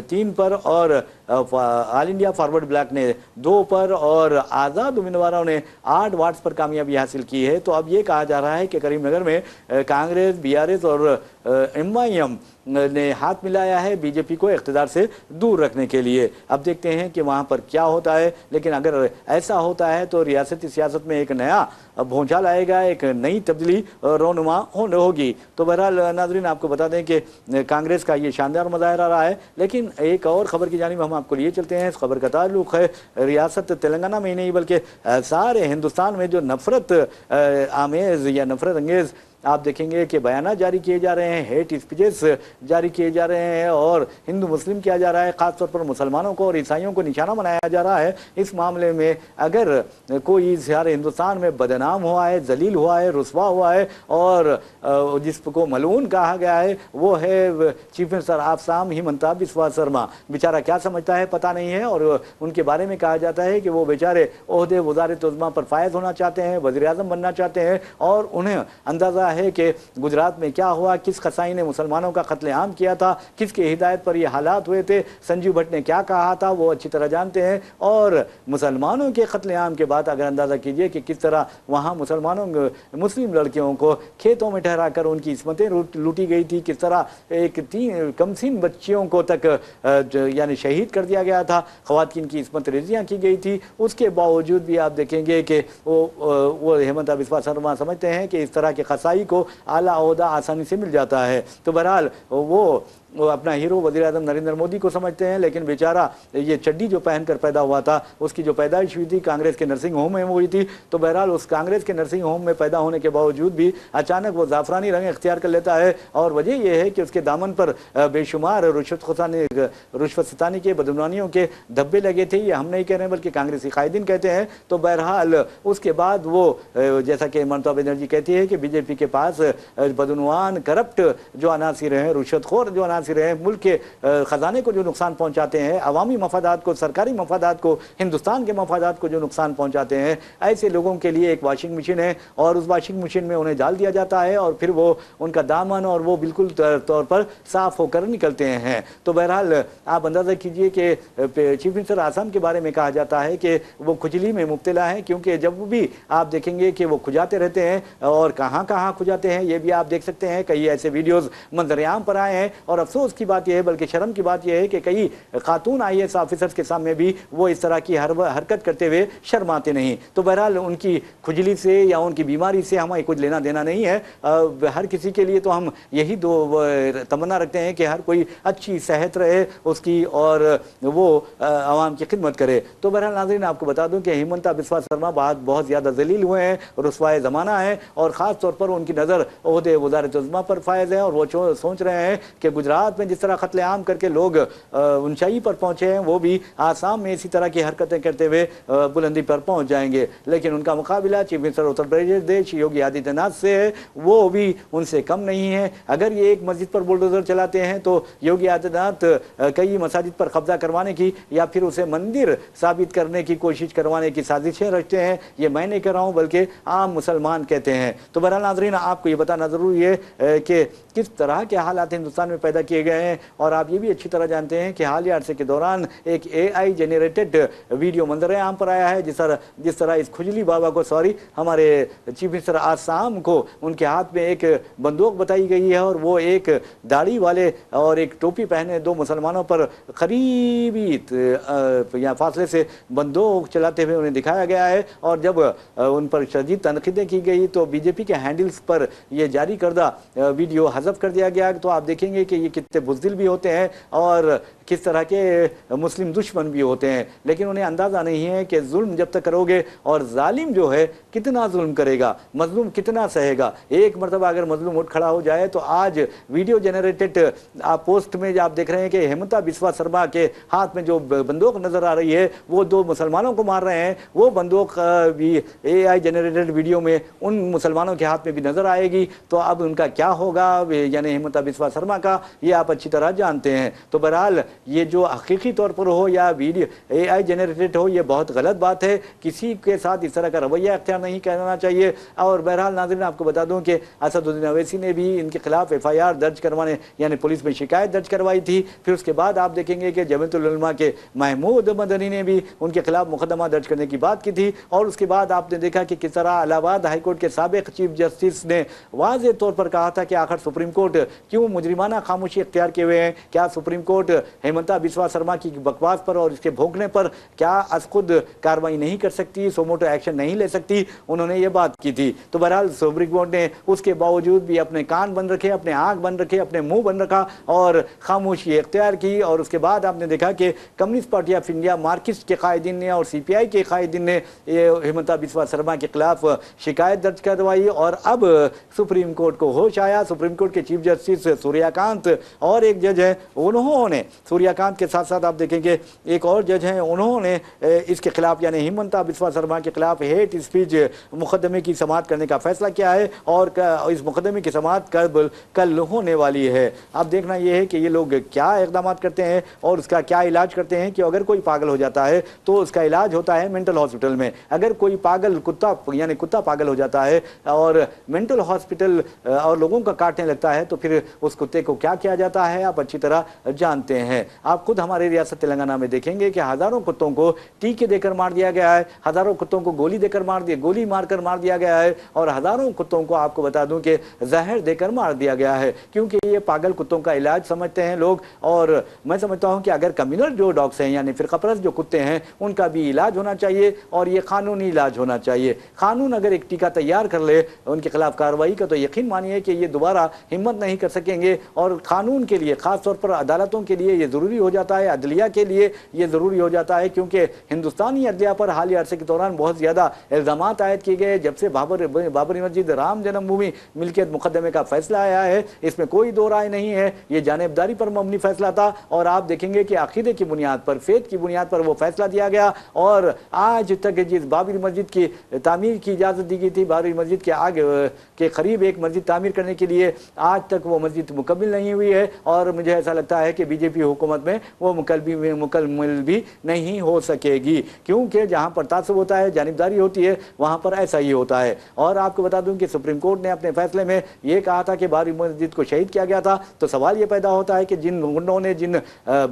3 पर, और ऑल इंडिया फॉरवर्ड ब्लॉक ने 2 पर, और आज़ाद उम्मीदवारों ने 8 वार्ड्स पर कामयाबी हासिल की है। तो अब ये कहा जा रहा है कि करीमनगर में कांग्रेस, बीआरएस और एमआईएम ने हाथ मिलाया है बीजेपी को इख्तिदार से दूर रखने के लिए। अब देखते हैं कि वहाँ पर क्या होता है, लेकिन अगर ऐसा होता है तो रियासती सियासत में एक नया भूचाल आएगा, एक नई तब्दीली रोनुमा होगी। तो बहरहाल नाज़रीन, आपको बता दें कि कांग्रेस का ये शानदार मुजाहरा रहा है। लेकिन एक और ख़बर की जानिब हम आपको लिए चलते हैं। इस खबर का ताल्लुक़ है रियासत तेलंगाना में ही नहीं बल्कि सारे हिंदुस्तान में जो नफ़रत आमेज़ या नफ़रत अंगेज़ आप देखेंगे कि बयानात जारी किए जा रहे हैं, हेट स्पीचेस जारी किए जा रहे हैं, और हिंदू मुस्लिम किया जा रहा है, ख़ासतौर पर मुसलमानों को और ईसाइयों को निशाना बनाया जा रहा है। इस मामले में अगर कोई सारे हिंदुस्तान में बदनाम हुआ है, जलील हुआ है, रुस्वा हुआ है, और जिसको मलून कहा गया है, वो है चीफ मिनिस्टर आसाम हिमंता बिस्वा शर्मा। बेचारा क्या समझता है पता नहीं है, और उनके बारे में कहा जाता है कि वो बेचारे ओहदे वज़ारत उज़्मा पर फायज होना चाहते हैं, वज़ीर आज़म बनना चाहते हैं, और उन्हें अंदाज़ा है कि गुजरात में क्या हुआ, किस कसाई ने मुसलमानों का कत्लेआम किया था, किसकी हिदायत पर ये हालात हुए थे, संजीव भट्ट ने क्या कहा था, वो अच्छी तरह जानते हैं। और मुसलमानों के कत्लेआम के बाद अगर अंदाज़ा कीजिए कि किस तरह वहाँ मुस्लिम लड़कियों को खेतों में ठहरा कर उनकी इस्मतें लूटी गई थी, किस तरह एक कमसीन बच्चियों को तक यानी शहीद कर दिया गया था, ख़वातीन की इस्मत रेजियाँ की गई थी। उसके बावजूद भी आप देखेंगे कि वो हेमंता बिस्वा शर्मा समझते हैं कि इस तरह के कसाई को आला ओहदा आसानी से मिल जाता है। तो बहरहाल वो अपना हीरो वज़ीर आज़म नरेंद्र मोदी को समझते हैं, लेकिन बेचारा ये चड्डी जो पहनकर पैदा हुआ था, उसकी जो पैदाइश हुई थी कांग्रेस के नर्सिंग होम में हुई थी। तो बहरहाल उस कांग्रेस के नर्सिंग होम में पैदा होने के बावजूद भी अचानक वो ज़ाफ़रानी रंग इख्तियार कर लेता है। और वजह यह है कि उसके दामन पर बेशुमार रुश्वत सितानी के बदनामियों के धब्बे लगे थे। ये हम नहीं कह रहे हैं बल्कि कांग्रेसी कायदीन कहते हैं। तो बहरहाल उसके बाद वो जैसा कि ममता बनर्जी कहती है कि बीजेपी के पास बदनवान करप्ट जो अनासिर हैं, रुश्वतखोर जो अनासिर हैं, मुल्क के ख़जाने को जो नुकसान पहुंचाते हैं, अवामी मफादात को, सरकारी मफादात को, हिंदुस्तान के मफादात को जो नुकसान पहुंचाते हैं, ऐसे लोगों के लिए एक वाशिंग मशीन है और उस वाशिंग मशीन में उन्हें डाल दिया जाता है और फिर वो उनका दामन और वो बिल्कुल तौर पर साफ होकर निकलते हैं। तो बहरहाल आप अंदाज़ा कीजिए कि चीफ मिनिस्टर आसाम के बारे में कहा जाता है कि वो खुजली में मुब्तला हैं, क्योंकि जब भी आप देखेंगे कि वो खुजाते रहते हैं और कहाँ कहाँ खुजाते हैं ये भी आप देख सकते हैं। कई ऐसे वीडियोज़ मंजरेआम पर आए हैं और अफसोस की बात यह है, बल्कि शर्म की बात यह है कि कई खातून IAS ऑफिसर्स के सामने भी वो इस तरह की हरकत करते हुए शर्माते नहीं। तो बहरहाल उनकी खुजली से या उनकी बीमारी से हमें कुछ लेना देना नहीं है। हर किसी के लिए तो हम यही तमन्ना रखते हैं कि हर कोई अच्छी सेहत रहे उसकी और वो आवाम की खिदमत करे। तो बहरहाल नाज़रीन आपको बता दूं कि हेमंता बिस्वा शर्मा बहुत ज़्यादा जलील हुए हैं, रुसवाए ज़माना है और ख़ास तौर पर उनकी नज़र ओहदे वज़ारत उज़्मा पर फायज़ है और वो सोच रहे हैं कि गुजरात में जिस तरह कत्लेआम करके लोग ऊंचाई पर पहुंचे हैं, वो भी आसाम में इसी तरह की हरकतें करते हुए बुलंदी पर पहुंच जाएंगे। लेकिन उनका मुकाबला चीफ मिनिस्टर उत्तर प्रदेश योगी आदित्यनाथ से है, वो भी उनसे कम नहीं है। अगर ये एक मस्जिद पर बुलडोजर चलाते हैं तो योगी आदित्यनाथ कई मसाजिद पर कब्जा करवाने की या फिर उसे मंदिर साबित करने की कोशिश करवाने की साजिशें रचते हैं। ये मैं नहीं कर रहा हूँ बल्कि आम मुसलमान कहते हैं। तो बहरहाल नाज़रीन आपको ये बताना ज़रूरी है कि किस तरह के हालात हिंदुस्तान में पैदा किए गए हैं और आप ये भी अच्छी तरह जानते हैं कि हालिया अरसे के दौरान एक AI जनरेटेड वीडियो मंजर आम पर आया है। जिस तरह इस खुजली बाबा को हमारे चीफ मिनिस्टर आसाम को उनके हाथ में एक बंदूक बताई गई है और वो एक दाढ़ी वाले और एक टोपी पहने दो मुसलमानों पर करीबी या फासले से बंदूक चलाते हुए उन्हें दिखाया गया है। और जब उन पर शदीद तनकीदें की गई तो बीजेपी के हैंडल्स पर यह जारी करदा वीडियो हज़फ कर दिया गया। तो आप देखेंगे कि ये कितने बुज़दिल भी होते हैं और किस तरह के मुस्लिम दुश्मन भी होते हैं, लेकिन उन्हें अंदाज़ा नहीं है कि जुल्म जब तक करोगे और जालिम जो है कितना जुल्म करेगा, मजलूम कितना सहेगा। एक मरतबा अगर मजलूम उठ खड़ा हो जाए तो आज वीडियो जनरेटेड आप पोस्ट में आप देख रहे हैं कि हेमंता बिस्वा शर्मा के हाथ में जो बंदूक नज़र आ रही है वो दो मुसलमानों को मार रहे हैं। वो बंदूक भी AI जनरेटेड वीडियो में उन मुसलमानों के हाथ में भी नज़र आएगी। तो अब उनका क्या होगा यानी हेमंता बिस्वा शर्मा का, ये आप अच्छी तरह जानते हैं। तो बहरहाल ये जो हकीकी तौर पर हो या वीडियो AI जनरेटेड हो, ये बहुत गलत बात है। किसी के साथ इस तरह का रवैया अख्तियार नहीं करना चाहिए। और बहरहाल नाज़रीन आपको बता दूं कि असदुद्दीन अवैसी ने भी इनके खिलाफ FIR दर्ज करवाने यानी पुलिस में शिकायत दर्ज करवाई थी। फिर उसके बाद आप देखेंगे कि जमीयतुल उलमा के महमूद मदनी ने भी उनके खिलाफ मुकदमा दर्ज करने की बात की थी। और उसके बाद आपने देखा कि किस तरह इलाहाबाद हाईकोर्ट के साबिक चीफ जस्टिस ने वाज़ेह तौर पर कहा था कि आखिर सुप्रीम कोर्ट क्यों मुजरिमाना खामोशी इख्तियार किए हुए हैं। क्या सुप्रीम कोर्ट हेमंता बिस्वा शर्मा की बकवास पर और इसके भोंकने पर क्या अज खुद कार्रवाई नहीं कर सकती, सोमोटो एक्शन नहीं ले सकती? उन्होंने ये बात की थी। तो बहरहाल सुप्रीम कोर्ट ने उसके बावजूद भी अपने कान बंद रखे, अपने आंख बंद रखे, अपने मुंह बंद रखा और खामोशी इख्तियार की। और उसके बाद आपने देखा कि communist party of India, Marxist के कायदीन ने और CPI के कायदीन ने हेमंता बिस्वा शर्मा के खिलाफ शिकायत दर्ज करवाई। और अब सुप्रीम कोर्ट को होश आया। सुप्रीम कोर्ट के चीफ जस्टिस सूर्यकांत और एक जज है, उन्होंने सूर्यकांत के साथ साथ आप देखेंगे एक और जज हैं, उन्होंने इसके खिलाफ यानी हेमंता बिस्वा शर्मा के खिलाफ हेट स्पीच मुकदमे की समाअत करने का फैसला किया है और इस मुकदमे की समाअत कल होने वाली है। अब देखना यह है कि ये लोग क्या इकदाम करते हैं और उसका क्या इलाज करते हैं कि अगर कोई पागल हो जाता है तो उसका इलाज होता है मेंटल हॉस्पिटल में। अगर कोई पागल कुत्ता यानी कुत्ता पागल हो जाता है और मेंटल हॉस्पिटल और लोगों का काटने लगता है तो फिर उस कुत्ते को क्या किया जाता है आप अच्छी तरह जानते हैं। आप खुद हमारे रियासत तेलंगाना में देखेंगे कि हजारों कुत्तों को टीके देकर मार दिया गया है, हजारों कुत्तों को गोली मारकर मार दिया गया है और हजारों कुत्तों को आपको बता दूं कि जहर देकर मार दिया गया है, क्योंकि ये पागल कुत्तों का इलाज समझते हैं लोग। और मैं समझता हूं कि अगर कम्युनल जो डॉग्स हैं यानी फिरकापरस्त जो कुत्ते हैं उनका भी इलाज होना चाहिए और ये कानूनी इलाज होना चाहिए। कानून अगर एक टीका तैयार कर ले उनके खिलाफ कार्रवाई का तो यकीन मानिए कि ये दोबारा हिम्मत नहीं कर सकेंगे। और कानून के लिए खासतौर पर अदालतों के लिए ये ज़रूरी हो जाता है, अदलिया के लिए ये ज़रूरी हो जाता है, क्योंकि हिंदुस्तानी अदलिया पर हालिया अरसे के दौरान बहुत ज़्यादा इल्ज़ामात आयद किए गए। जब से बाबरी मस्जिद राम जन्मभूमि मिल्कियत मुकदमे का फैसला आया है इसमें कोई दो राय नहीं है, ये जानिबदारी पर मबनी फैसला था और आप देखेंगे कि अकीदे की बुनियाद पर, फेथ की बुनियाद पर वो फैसला दिया गया। और आज तक जिस बाबरी मस्जिद की तामीर की इजाज़त दी गई थी, बाबरी मस्जिद के आगे के करीब एक मस्जिद तामीर करने के लिए, आज तक वो मस्जिद मुकम्मल नहीं हुई है और मुझे ऐसा लगता है कि बीजेपी हुकूमत में वो मुकम्मल भी नहीं हो सकेगी, क्योंकि जहाँ पर तासुब होता है, जानिबदारी होती है, वहाँ पर ऐसा ही होता है। और आपको बता दूं कि सुप्रीम कोर्ट ने अपने फैसले में ये कहा था कि बाबरी मस्जिद को शहीद किया गया था, तो सवाल ये पैदा होता है कि जिन गुंडों ने, जिन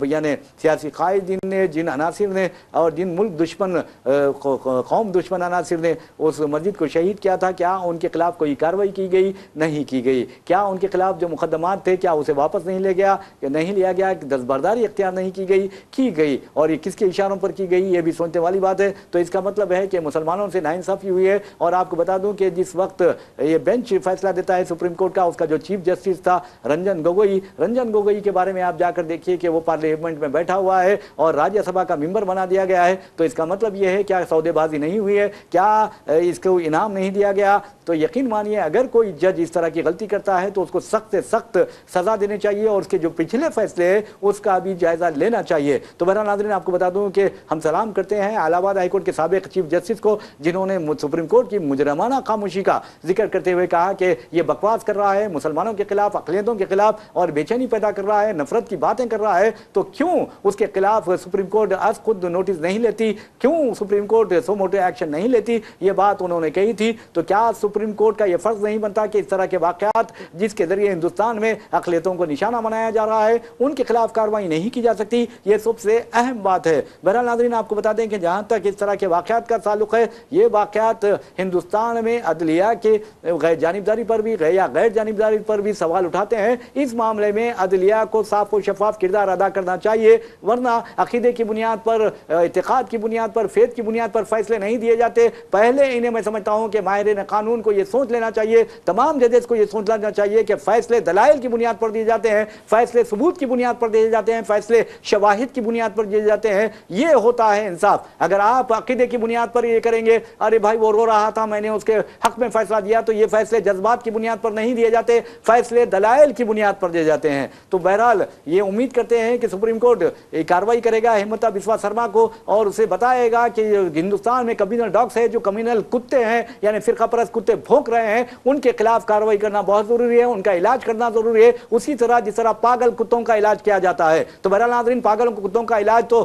यानी सियासी कायदीन ने, जिन अनासिर ने और जिन मुल्क दुश्मन कौम दुश्मन अनासिर ने उस मस्जिद को शहीद किया था, क्या उनके खिलाफ कोई कार्रवाई की गई? नहीं की गई। क्या उनके खिलाफ जो मुकदमात थे क्या उसे वापस नहीं ले गया, नहीं लिया गया, दस्तबरदारी इख्तियार नहीं की गई? की गई। और ये किसके इशारों पर की गई ये भी सोचने वाली बात है। तो इसका मतलब है कि मुसलमानों से नाइंसाफी हुई है। और आपको बता दूं कि जिस वक्त ये बेंच फैसला देता है सुप्रीम कोर्ट का, उसका जो चीफ जस्टिस था रंजन गोगोई के बारे में आप जाकर देखिए कि वो पार्लियामेंट में बैठा हुआ है और राज्यसभा का मेंबर बना दिया गया है। तो इसका मतलब ये है क्या सौदेबाजी नहीं हुई है, क्या इसको इनाम नहीं दिया गया? तो यकीन मानिए अगर कोई जज इस तरह की गलती करता है तो उसको सख्त से सख्त सजा देनी चाहिए और उसके जो पिछले फैसले हैं उसका भी जायजा लेना चाहिए। तो बहरहाल नाज़रीन आपको बता दूं कि हम सलाम करते हैं इलाहाबाद हाई कोर्ट के साबिक चीफ जस्टिस को, जिन्होंने सुप्रीम कोर्ट की मुजरमाना खामोशी का जिक्र करते हुए कहा कि ये बकवास कर रहा है मुसलमानों के खिलाफ, अक़लियतों के खिलाफ और बेचैनी पैदा कर रहा है, नफरत की बातें कर रहा है। तो क्यों उसके खिलाफ सुप्रीम कोर्ट आज खुद नोटिस नहीं लेती, क्यों सुप्रीम कोर्ट सो मोटो एक्शन नहीं लेती? ये बात उन्होंने कही थी। तो क्या सुप्रीम कोर्ट का यह फर्ज नहीं बनता कि इस तरह के वाकयात जिसके जरिए हिंदुस्तान में अक़लियतों को निशाना बनाया जा रहा है उनके खिलाफ कार्रवाई नहीं की जा सकती? ये सबसे अहम बात है। बहरहाल नाज़रीन आपको बता दें कि जहाँ तक इस तरह के वाकयात का ताल्लुक है, ये वाकयात हिंदुस्तान में अदलिया के गैर जानिबदारी पर भी या गैर जानिबदारी पर भी सवाल उठाते हैं। इस मामले में अदलिया को साफ और शफाफ किरदार अदा करना चाहिए, वरना अकीदे की बुनियाद पर, इत्तेकाद की बुनियाद पर, फेथ की बुनियाद पर फैसले नहीं दिए जाते। पहले इन्हें मैं समझता हूँ कि माहिरीन कानून को ये सोच लेना चाहिए, तमाम जजेस को ये सोच लेना चाहिए कि फैसले दलाइल की बुनियाद पर दिए जाते हैं, फैसले सबूत की बुनियाद पर दिए जाते हैं, फैसले शवाहिद की बुनियाद पर दिए जाते हैं। ये होता है इंसाफ। अगर आप अकीदे की बुनियाद पर ये करेंगे, अरे भाई वो रो रहा था मैंने उसके हक में फैसला दिया, तो ये फैसले जज्बात की बुनियाद पर नहीं दिए जाते, फैसले दलाइल की बुनियाद पर दिए जाते हैं। तो बहरहाल ये उम्मीद करते हैं कि सुप्रीम कोर्ट कार्रवाई करेगा हेमंता बिस्वा शर्मा को और उसे बताएगा कि हिंदुस्तान में कम्युनल डॉग्स है, जो कम्युनल कुत्ते हैं यानी फिरकापरस्त कुत्ते भौंक रहे हैं, उनके खिलाफ कार्रवाई करना बहुत जरूरी है, उनका इलाज करना जरूरी है, उसी तरह जिस तरह पागल कुत्तों का इलाज किया जाता है। तो बहरहाल नाज़रीन पागल कुत्तों का इलाज तो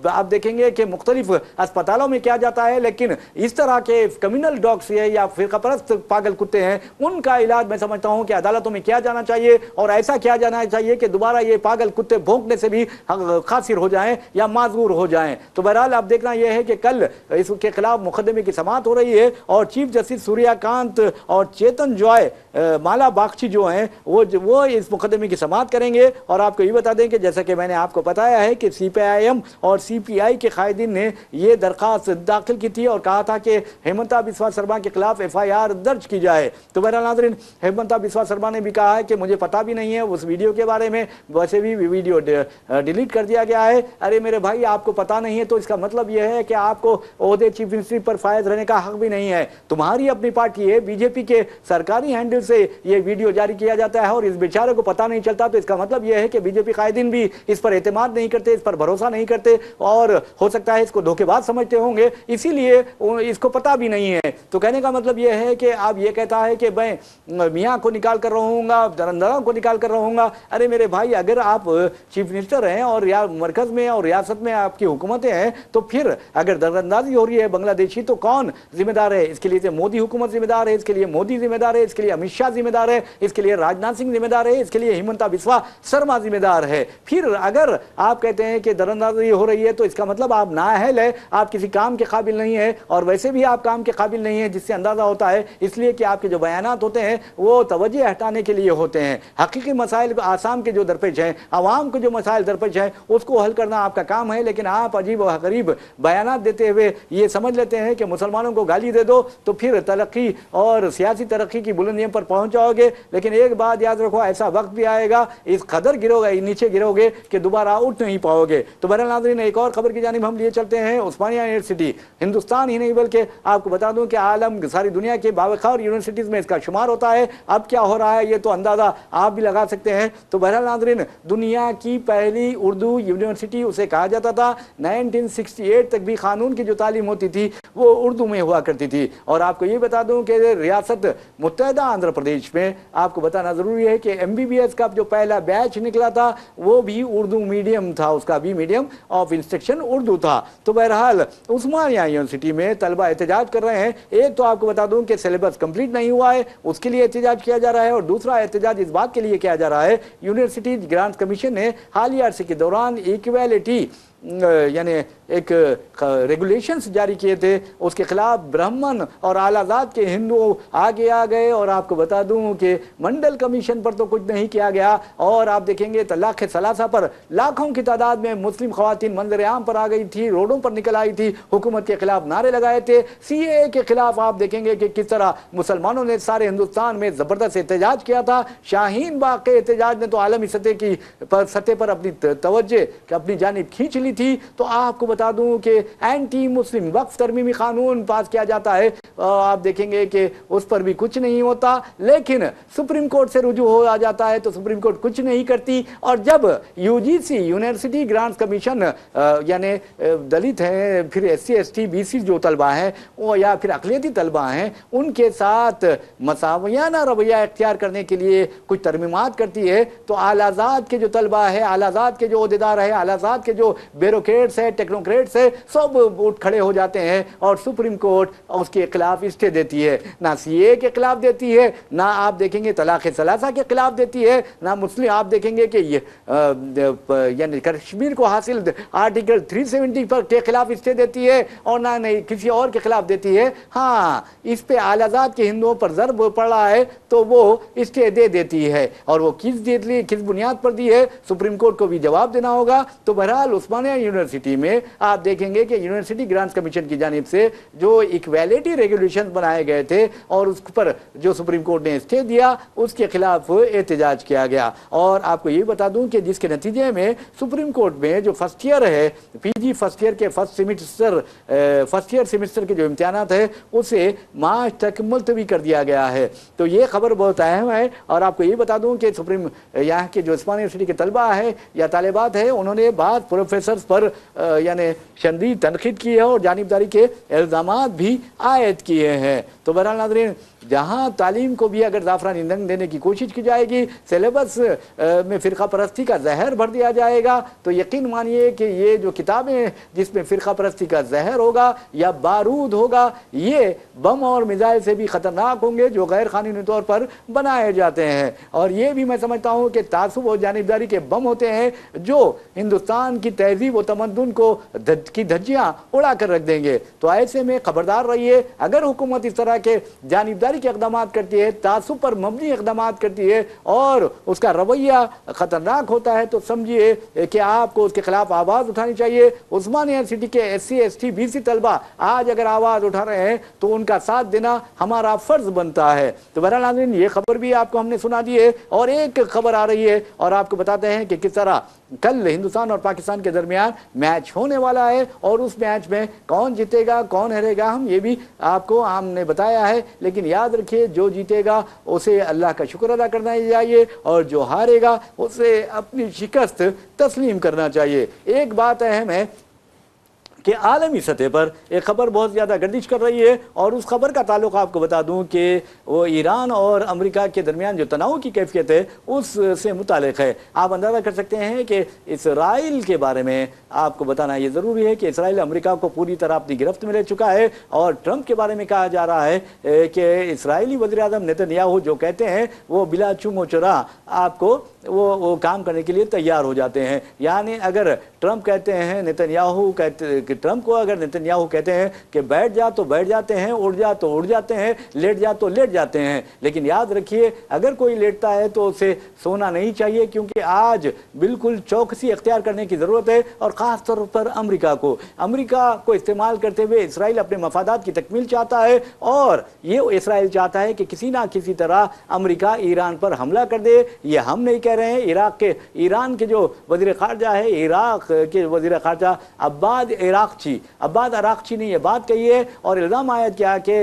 आप देखेंगे कि मुख्तलिफ अस्पतालों में किया जाता है, लेकिन इस तरह के कम्युनल डॉग्स या फिरकापरस्त पागल कुत्ते हैं उनका इलाज मैं समझता हूं कि अदालतों में किया जाना चाहिए और ऐसा किया जाना चाहिए कि दोबारा ये पागल कुत्ते भौंकने से भी खासिर हो जाएं या माजूर हो जाएं। तो बहरहाल अब देखना यह है कि कल इसके खिलाफ मुकदमे की समाअत हो रही है और चीफ जस्टिस सूर्यकांत और चेतन जॉय माला बागची जो हैं वो इस मुकदमे की समाअत करेंगे। और आपको ये बता दें कि जैसा कि मैंने आपको बताया है कि CPIM और CPI के कायदीन ने ये दरखास्त दाखिल की थी और कहा था कि हेमंता बिस्वा शर्मा के खिलाफ FIR दर्ज की जाए। तो बहरहाल नाज़रीन हेमंता बिस्वा शर्मा ने भी कहा है कि मुझे पता भी नहीं है उस वीडियो के बारे में, वैसे भी वीडियो डिलीट कर दिया गया है। अरे मेरे भाई आपको पता नहीं है तो इसका मतलब यह है कि आपको ओहदे चीफ मिनिस्ट्री पर फायज रहने का हक भी नहीं है। तुम्हारी अपनी पार्टी है, बीजेपी के सरकारी हैंडल से ये वीडियो जारी किया जाता है और इस बेचारे को पता नहीं चलता, तो इसका मतलब यह है कि बीजेपी कायदीन स्टूडेंट भी इस पर एतमाद नहीं करते, इस पर भरोसा नहीं करते और हो सकता है इसको धोखेबाज समझते होंगे, इसीलिए इसको पता भी नहीं है। तो कहने का मतलब यह है कि आप ये कहता है कि मैं मियाँ को निकाल कर रहूँगा, दरअंदाज़ों को निकाल कर रहूँगा। अरे मेरे भाई, अगर आप चीफ मिनिस्टर हैं और या मरकज़ में और रियासत में आपकी हुकूमतें हैं, तो फिर अगर दरअंदाजी हो रही है बांग्लादेशी तो कौन जिम्मेदार है? इसके लिए मोदी हुकूमत जिम्मेदार है, इसके लिए मोदी जिम्मेदार है, इसके लिए अमित शाह जिम्मेदार है, इसके लिए राजनाथ सिंह जिम्मेदार है, इसके लिए हिमंता बिस्वा शर्मा जिम्मेदार है। फिर अगर आप कहते हैं कि दरअंदाजी हो रही है तो इसका मतलब आप नाअहल है, आप किसी काम के काबिल नहीं है, और वैसे भी आप काम के काबिल नहीं है, जिससे अंदाजा होता है इसलिए कि आपके जो बयानात होते हैं वो तवज्जो हटाने के लिए होते हैं। हकीकी मसाइल आसाम के जो दरपेश हैं, आवाम के जो मसाइल दरपेश हैं, उसको हल करना आपका काम है। लेकिन आप अजीब व गरीब बयानात देते हुए ये समझ लेते हैं कि मुसलमानों को गाली दे दो तो फिर तरक्की और सियासी तरक्की की बुलंदियों पर पहुंच जाओगे। लेकिन एक बात याद रखो, ऐसा वक्त भी आएगा, इस कदर गिरोगे, नीचे गिरोगे कि दोबारा उठ नहीं पाओगे। तो बहरहाल नाज़रीन, एक और खबर की जानिब हम लिए चलते हैं। उस्मानिया यूनिवर्सिटी हिंदुस्तान ही नहीं बल्कि आपको बता दूं कि आलम सारी दुनिया के बावखार यूनिवर्सिटीज़ में इसका शुमार होता है। अब क्या हो रहा है ये तो अंदाज़ा आप भी लगा सकते हैं। तो बहरहाल नाज़रीन, दुनिया की पहली उर्दू यूनिवर्सिटी उसे कहा जाता था। 1968 तक भी कानून की जो तालीम होती थी वो उर्दू में हुआ करती थी। और आपको ये बता दूं कि रियासत मुत्तहदा आंध्र प्रदेश में आपको बताना ज़रूरी है कि MBBS का जो पहला बैच निकला था वो भी उर्दू मीडियम था, उसका भी मीडियम ऑफ इंस्ट्रक्शन उर्दू था। तो बहरहाल उस्मानिया यूनिवर्सिटी में तलबा एहतजाज कर रहे हैं। एक तो आपको बता दूं कि सिलेबस कंप्लीट नहीं हुआ है, उसके लिए एहतजाज किया जा रहा है, और दूसरा एहतजाज इस बात के लिए किया जा रहा है, यूनिवर्सिटी ग्रांट्स कमीशन ने हालिया अरसे के दौरान इक्वालिटी यानी एक रेगुलेशंस जारी किए थे, उसके खिलाफ ब्राह्मण और आलाजात के हिंदू आगे आ गए। और आपको बता दूं कि मंडल कमीशन पर तो कुछ नहीं किया गया, और आप देखेंगे तलाक़ सलासा पर लाखों की तादाद में मुस्लिम खवातीन मंजर आम पर आ गई थी, रोडों पर निकल आई थी, हुकूमत के खिलाफ नारे लगाए थे। CAA के खिलाफ आप देखेंगे कि किस तरह मुसलमानों ने सारे हिंदुस्तान में ज़बरदस्त एहतजाज किया था। शाहीन बाग के एहतजाज ने तो आलमी सतह पर अपनी तवज्जो अपनी जानिब खींच ली थी। तो आपको बता दूं कि एंटी मुस्लिम वक्फ तरमीमी कानून पास किया जाता है, आप देखेंगे कि उस पर भी कुछ नहीं होता। लेकिन सुप्रीम कोर्ट से रुजू हो आ जाता है तो सुप्रीम कोर्ट कुछ नहीं करती। और जब UGC यूनिवर्सिटी ग्रांट्स कमीशन यानी दलित हैं, फिर SC ST BC जो तलबा हैं वो या फिर अक़लियती तलबा हैं, उनके साथ मसावियाना रवैया इख्तियार करने के लिए कुछ तरमीमात करती है, तो आलाजात के जो तलबा है, आलाजात के जो ओहदेदार है, आलाजात के जो ब्यूरोक्रेट्स है, टेक्नोक्रेट्स है, सब उठ खड़े हो जाते हैं और सुप्रीम कोर्ट उसके खिलाफ स्टे देती है। ना CAA के खिलाफ देती है, ना आप देखेंगे तलाक़ सलासा के खिलाफ देती है, ना मुस्लिम आप देखेंगे कि यानी कश्मीर को हासिल आर्टिकल 370 पर के खिलाफ स्टे देती है, और ना नहीं किसी और के खिलाफ देती है। हाँ, इस पे आलाजात के हिंदुओं पर ज़र्ब पड़ रहा है तो वो स्टे दे देती है, और वो किस बुनियाद पर दी है सुप्रीम कोर्ट को भी जवाब देना होगा। तो बहरहाल उस्मानिया यूनिवर्सिटी में आप देखेंगे कि यूनिवर्सिटी ग्रांट्स कमीशन की जानिब से जो इक्वालिटी रेगुलेशन बनाए गए थे और उस पर जो सुप्रीम कोर्ट ने स्टे दिया, उसके खिलाफ एहतजाज किया गया। और आपको ये बता दूं कि जिसके नतीजे में सुप्रीम कोर्ट में जो फर्स्ट ईयर है, PG फर्स्ट ईयर के फर्स्ट ईयर सेमेस्टर के जो इम्तिहानात है उसे मार्च तक मुलतवी कर दिया गया है। तो ये खबर बहुत अहम है। और आपको ये बता दूं कि सुप्रीम यहाँ के जो उस्मानिया यूनिवर्सिटी के तलबा है या तालिबात है, उन्होंने बाद प्रोफेसर्स पर यानी शदीद तनकीद की है और जानिबदारी के इल्ज़ामात भी आयद किए हैं। तो बहरहाल नाज़रीन, जहाँ तालीम को भी अगर ज़ाफ़रानी रंग देने की कोशिश की जाएगी, सिलेबस में फ़िरका परस्ती का जहर भर दिया जाएगा, तो यकीन मानिए कि ये जो किताबें जिसमें फ़िरका परस्ती का जहर होगा या बारूद होगा, ये बम और मिसाइल से भी ख़तरनाक होंगे जो गैर कानूनी तौर पर बनाए जाते हैं। और ये भी मैं समझता हूँ कि तासुब और जानिबदारी के बम होते हैं जो हिंदुस्तान की तहजीब व तमद्दुन को की धज्जियाँ उड़ा कर रख देंगे। तो ऐसे में खबरदार रहिए, अगर हुकूमत इस तरह के जानिबदारी के इक़दाम करती है, तासुब पर मबनी इक़दाम करती है और उसका रवैया ख़तरनाक होता है, तो समझिए कि आपको उसके खिलाफ आवाज़ उठानी चाहिए। उस्मानिया यूनिवर्सिटी के SC ST BC तलबा आज अगर आवाज़ उठा रहे हैं तो उनका साथ देना हमारा फ़र्ज़ बनता है। तो बहरहाल नाज़रीन, ये खबर भी आपको हमने सुना दी है। और एक खबर आ रही है और आपको बताते हैं कि किस तरह कल हिंदुस्तान और पाकिस्तान के दरमियान मैच होने वाला है और उस मैच में कौन जीतेगा कौन हारेगा हम ये भी आपको हमने बताया है, लेकिन याद रखिए जो जीतेगा उसे अल्लाह का शुक्र अदा करना चाहिए और जो हारेगा उसे अपनी शिकस्त तस्लीम करना चाहिए। एक बात अहम है कि आलमी सतह पर एक ख़बर बहुत ज़्यादा गर्दिश कर रही है और उस खबर का ताल्लुक़ आपको बता दूं कि वो ईरान और अमेरिका के दरमियान जो तनाव की कैफियत है उससे मुतालिक है। आप अंदाज़ा कर सकते हैं कि इसराइल के बारे में आपको बताना ये ज़रूरी है कि इसराइल अमेरिका को पूरी तरह अपनी गिरफ्त में ले चुका है और ट्रंप के बारे में कहा जा रहा है कि इसराइली वज़ीर-ए-आज़म नेतन्याहू जो कहते हैं वो बिला चुमो चुरा आपको वो काम करने के लिए तैयार हो जाते हैं। यानी अगर ट्रंप कहते हैं नेतन्याहू कहते कि ट्रंप को अगर नेतन्याहू कहते हैं कि बैठ जा तो बैठ जाते हैं, उड़ जा तो उड़ जाते हैं, लेट जा तो लेट जाते हैं। लेकिन याद रखिए अगर कोई लेटता है तो उसे सोना नहीं चाहिए, क्योंकि आज बिल्कुल चौकसी अख्तियार करने की ज़रूरत है और ख़ास तौर पर अमेरिका को इस्तेमाल करते हुए इसराइल अपने मफादात की तकमील चाहता है और ये इसराइल चाहता है कि किसी ना किसी तरह अमेरिका ईरान पर हमला कर दे। ये हम नहीं कह रहे हैं, ईरान के जो वज़ीर ख़ारजा है, इराक के वज़ीर ख़ारजा अब्बाद अराक्ची ने यह बात कही है और इल्ज़ाम आयद किया कि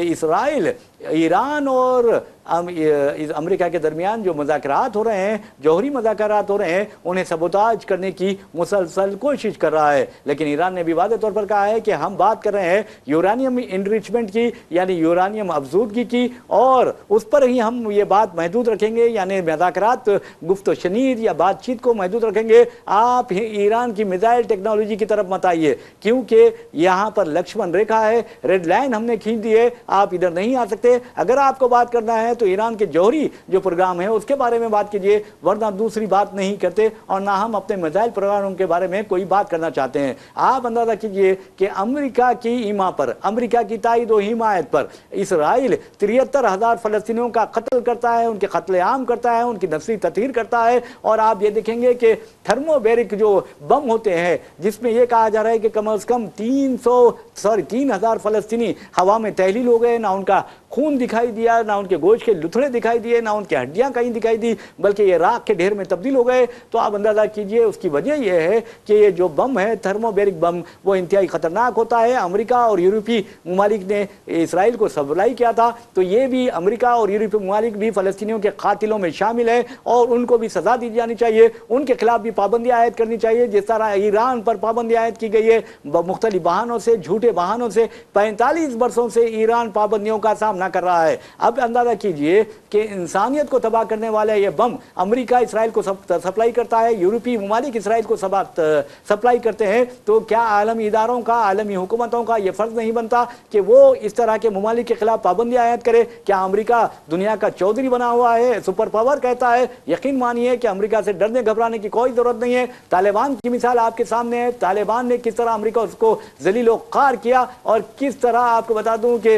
इसराइल ईरान और अमेरिका के दरमियान जो मुज़ाकरात हो रहे हैं, जौहरी मुज़ाकरात हो रहे हैं, उन्हें सबोताज करने की मुसलसल कोशिश कर रहा है। लेकिन ईरान ने भी वाज़ेह तौर पर कहा है कि हम बात कर रहे हैं यूरानियम इनरिचमेंट की, यानी यूरानियम अफजूदगी की, और उस पर ही हम ये बात महदूद रखेंगे, यानी मुज़ाकरात गुफ्त शनीद या बातचीत को महदूद रखेंगे। आप ईरान की मिसाइल टेक्नोलॉजी की तरफ मत आइए, क्योंकि यहाँ पर लक्ष्मण रेखा है, रेड लाइन हमने खींच दी है, आप इधर नहीं आ सकते। अगर आपको बात करना है तो ईरान के जौहरी जो प्रोग्राम है उसके बारे में बात कीजिए, वरना दूसरी बात नहीं करते और ना हम अपने मिसाइल प्रोग्रामों के बारे में कोई बात करना चाहते हैं। आप अंदाजा कीजिए कि अमेरिका की ईमा पर, अमेरिका की ताईद व हिमायत पर इसराइल 73,000 फलस्तीनियों का कत्ल करता है, उनके कत्लेआम करता है, उनकी नस्ली तत्हीर करता है। और आप ये देखेंगे कि थर्मोबैरिक जो बम होते हैं जिसमें यह कहा जा रहा है कि कम से कम 3,000 फलस्तीनी हवा में तहलील हो गए, ना उनका खून दिखाई दिया, ना उनके गोश्त के लुथड़े दिखाई दिए, ना उनकी हड्डियां कहीं दिखाई दी, बल्कि ये राख के ढेर में तब्दील हो गए। तो आप अंदाजा कीजिए उसकी वजह यह है कि ये जो बम है, थर्मोबैरिक बम, वो इंतहाई खतरनाक होता है। अमेरिका और यूरोपीय ममालिक ने इसराइल को सप्लाई किया था, तो ये भी अमेरिका और यूरोपीय ममालिक भी फलस्तीनियों के कातिलों में शामिल है और उनको भी सजा दी जानी चाहिए, उनके खिलाफ भी पाबंदी आयद करनी चाहिए। जिस तरह ईरान पर पाबंदी आयद की गई है मुख्तलिफ बहानों से, झूठे बहानों से, 45 वर्षों से ईरान पाबंदियों का सामना कर रहा है। अब अंदाजा कीजिए कि इंसानियत को तबाह करने वाले ये बम अमेरिका इसराइल को सप्लाई करता है, यूरोपीय ममालिक इसराइल को सप्लाई करते हैं, तो क्या आलमी इदारों का, आलमी हुकूमतों का यह फर्ज नहीं बनता कि वो इस तरह के ममालिक के खिलाफ पाबंदी आयद करे? क्या अमेरिका दुनिया का चौधरी बना हुआ है, सुपर पावर कहता है? यकीन मानिए कि अमेरिका से डरने घबराने की कोई जरूरत नहीं है। तालिबान की मिसाल आपके सामने है, तालिबान ने किस तरह अमेरिका उसको जलीलो ख़ार किया और किस तरह आपको बता दूं कि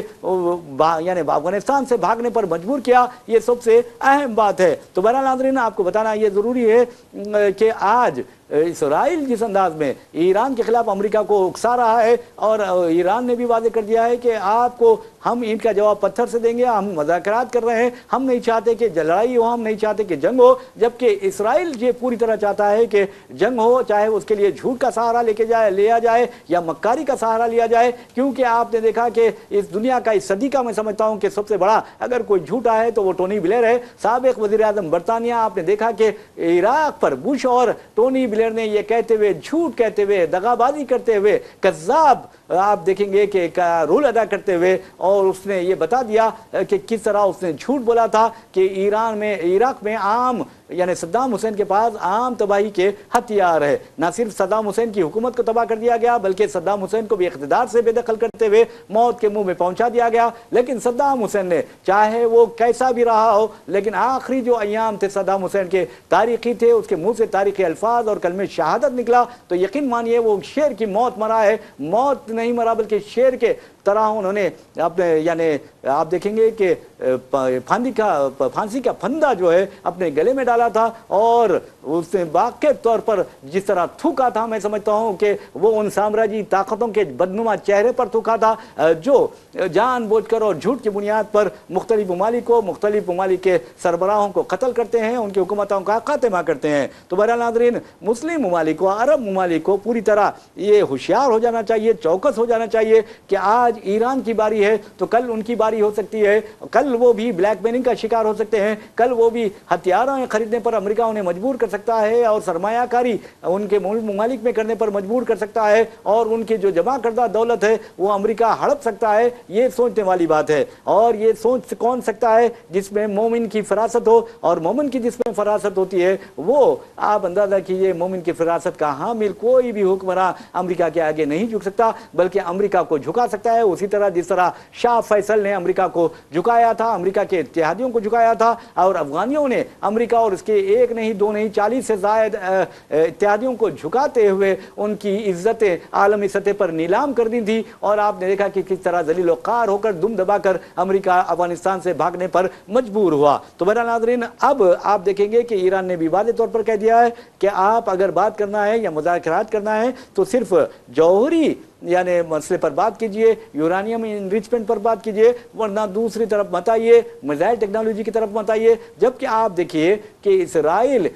यानी अफगानिस्तान से भागने पर मजबूर किया। ये सबसे अहम बात है। तो बहरहाल नाज़रीन, आपको बताना ये ज़रूरी है कि आज इसराइल जिस अंदाज में ईरान के खिलाफ अमेरिका को उकसा रहा है और ईरान ने भी वादे कर दिया है कि आपको हम इनका जवाब पत्थर से देंगे, हम मुज़ाकरात कर रहे हैं, हम नहीं चाहते कि लड़ाई हो, हम नहीं चाहते कि जंग हो, जबकि इसराइल ये पूरी तरह चाहता है कि जंग हो, चाहे उसके लिए झूठ का सहारा लिया जाए या मक्कारी का सहारा लिया जाए। क्योंकि आपने देखा कि इस दुनिया का, इस सदी का मैं समझता हूँ कि सबसे बड़ा अगर कोई झूठा है तो वो टोनी ब्लेयर है, साबिक वज़ीर-ए-आज़म बरतानिया। आपने देखा कि इराक पर बुश और टोनी ब्लेयर ने ये कहते हुए, झूठ कहते हुए, दगाबाजी करते हुए, कज़्ज़ाब आप देखेंगे कि रोल अदा करते हुए, और उसने ये बता दिया कि किस तरह उसने झूठ बोला था कि इराक में आम यानी सद्दाम हुसैन के पास आम तबाही के हथियार है। न सिर्फ सद्दाम हुसैन की हुकूमत को तबाह कर दिया गया, बल्कि सद्दाम हुसैन को भी इख्तिदार से बेदखल करते हुए मौत के मुंह में पहुंचा दिया गया। लेकिन सद्दाम हुसैन ने, चाहे वो कैसा भी रहा हो, लेकिन आखिरी जो अय्याम थे सद्दाम हुसैन के तारीखी थे, उसके मुंह से तारीखी अल्फाज और कलमे शहादत निकला, तो यकीन मानिए वो शेर की मौत मरा है। मौत नहीं मरा बल्कि शेर के तरह उन्होंने अपने यानी आप देखेंगे कि फांसी का फंदा जो है अपने गले में डाला था और उसने वाक़ई तौर पर जिस तरह थूका था, मैं समझता हूं कि वो उन साम्राज्यी ताकतों के बदनुमा चेहरे पर थूका था जो जानबूझकर और झूठ की बुनियाद पर मुख्तलिफ ममालिक के सरबराहों को कत्ल करते हैं, उनकी हुकूमतों का खात्मा करते हैं। तो बहरहाल नाज़रीन, मुस्लिम ममालिक को, अरब ममालिक को पूरी तरह ये होशियार हो जाना चाहिए, चौकस हो जाना चाहिए कि आज ईरान की बारी है तो कल उनकी बारी हो सकती है, कल वो भी ब्लैक मेलिंग का शिकार हो सकते हैं, कल वो भी हथियार खरीदने पर अमेरिका उन्हें मजबूर कर सकता है और सरमायाकारी उनके ममालिक में करने पर मजबूर कर सकता है और उनकी जो जमा करदा दौलत है वो अमेरिका हड़प सकता है। ये सोचने वाली बात है और ये सोच कौन सकता है जिसमें मोमिन की फरासत हो, और मोमिन की जिसमें फरासत होती है वो आप अंदाजा कीजिए मोमिन की फरासत का हामिल कोई भी हुक्मरान अमेरिका के आगे नहीं झुक सकता, बल्कि अमेरिका को झुका सकता है उसी तरह जिस तरह शाह फैसल ने अमेरिका को झुकाया था, अमेरिका के इत्तेहादियों को झुकाया था और अफगानियों ने अमेरिका और उसके एक नहीं दो नहीं 40 से ज़ायद इत्तेहादियों को झुकाते हुए उनकी इज्जतें आलमी सतह पर नीलाम कर दी थी। और आपने देखा कि किस तरह जलील कार होकर दुम दबाकर अमेरिका अफगानिस्तान से भागने पर मजबूर हुआ। तो बहरहाल नाज़रीन, अब आप देखेंगे कि ईरान ने भी वाज़ेह तौर पर कह दिया है कि आप अगर बात करना है या मुज़ाकरात करना है तो सिर्फ जौहरी यानी मसले पर बात कीजिए, यूरानियम इनरिचमेंट पर बात कीजिए, वरना दूसरी तरफ मत आइए, मिसाइल टेक्नोलॉजी की तरफ मत आइए। जबकि आप देखिए कि इसराइल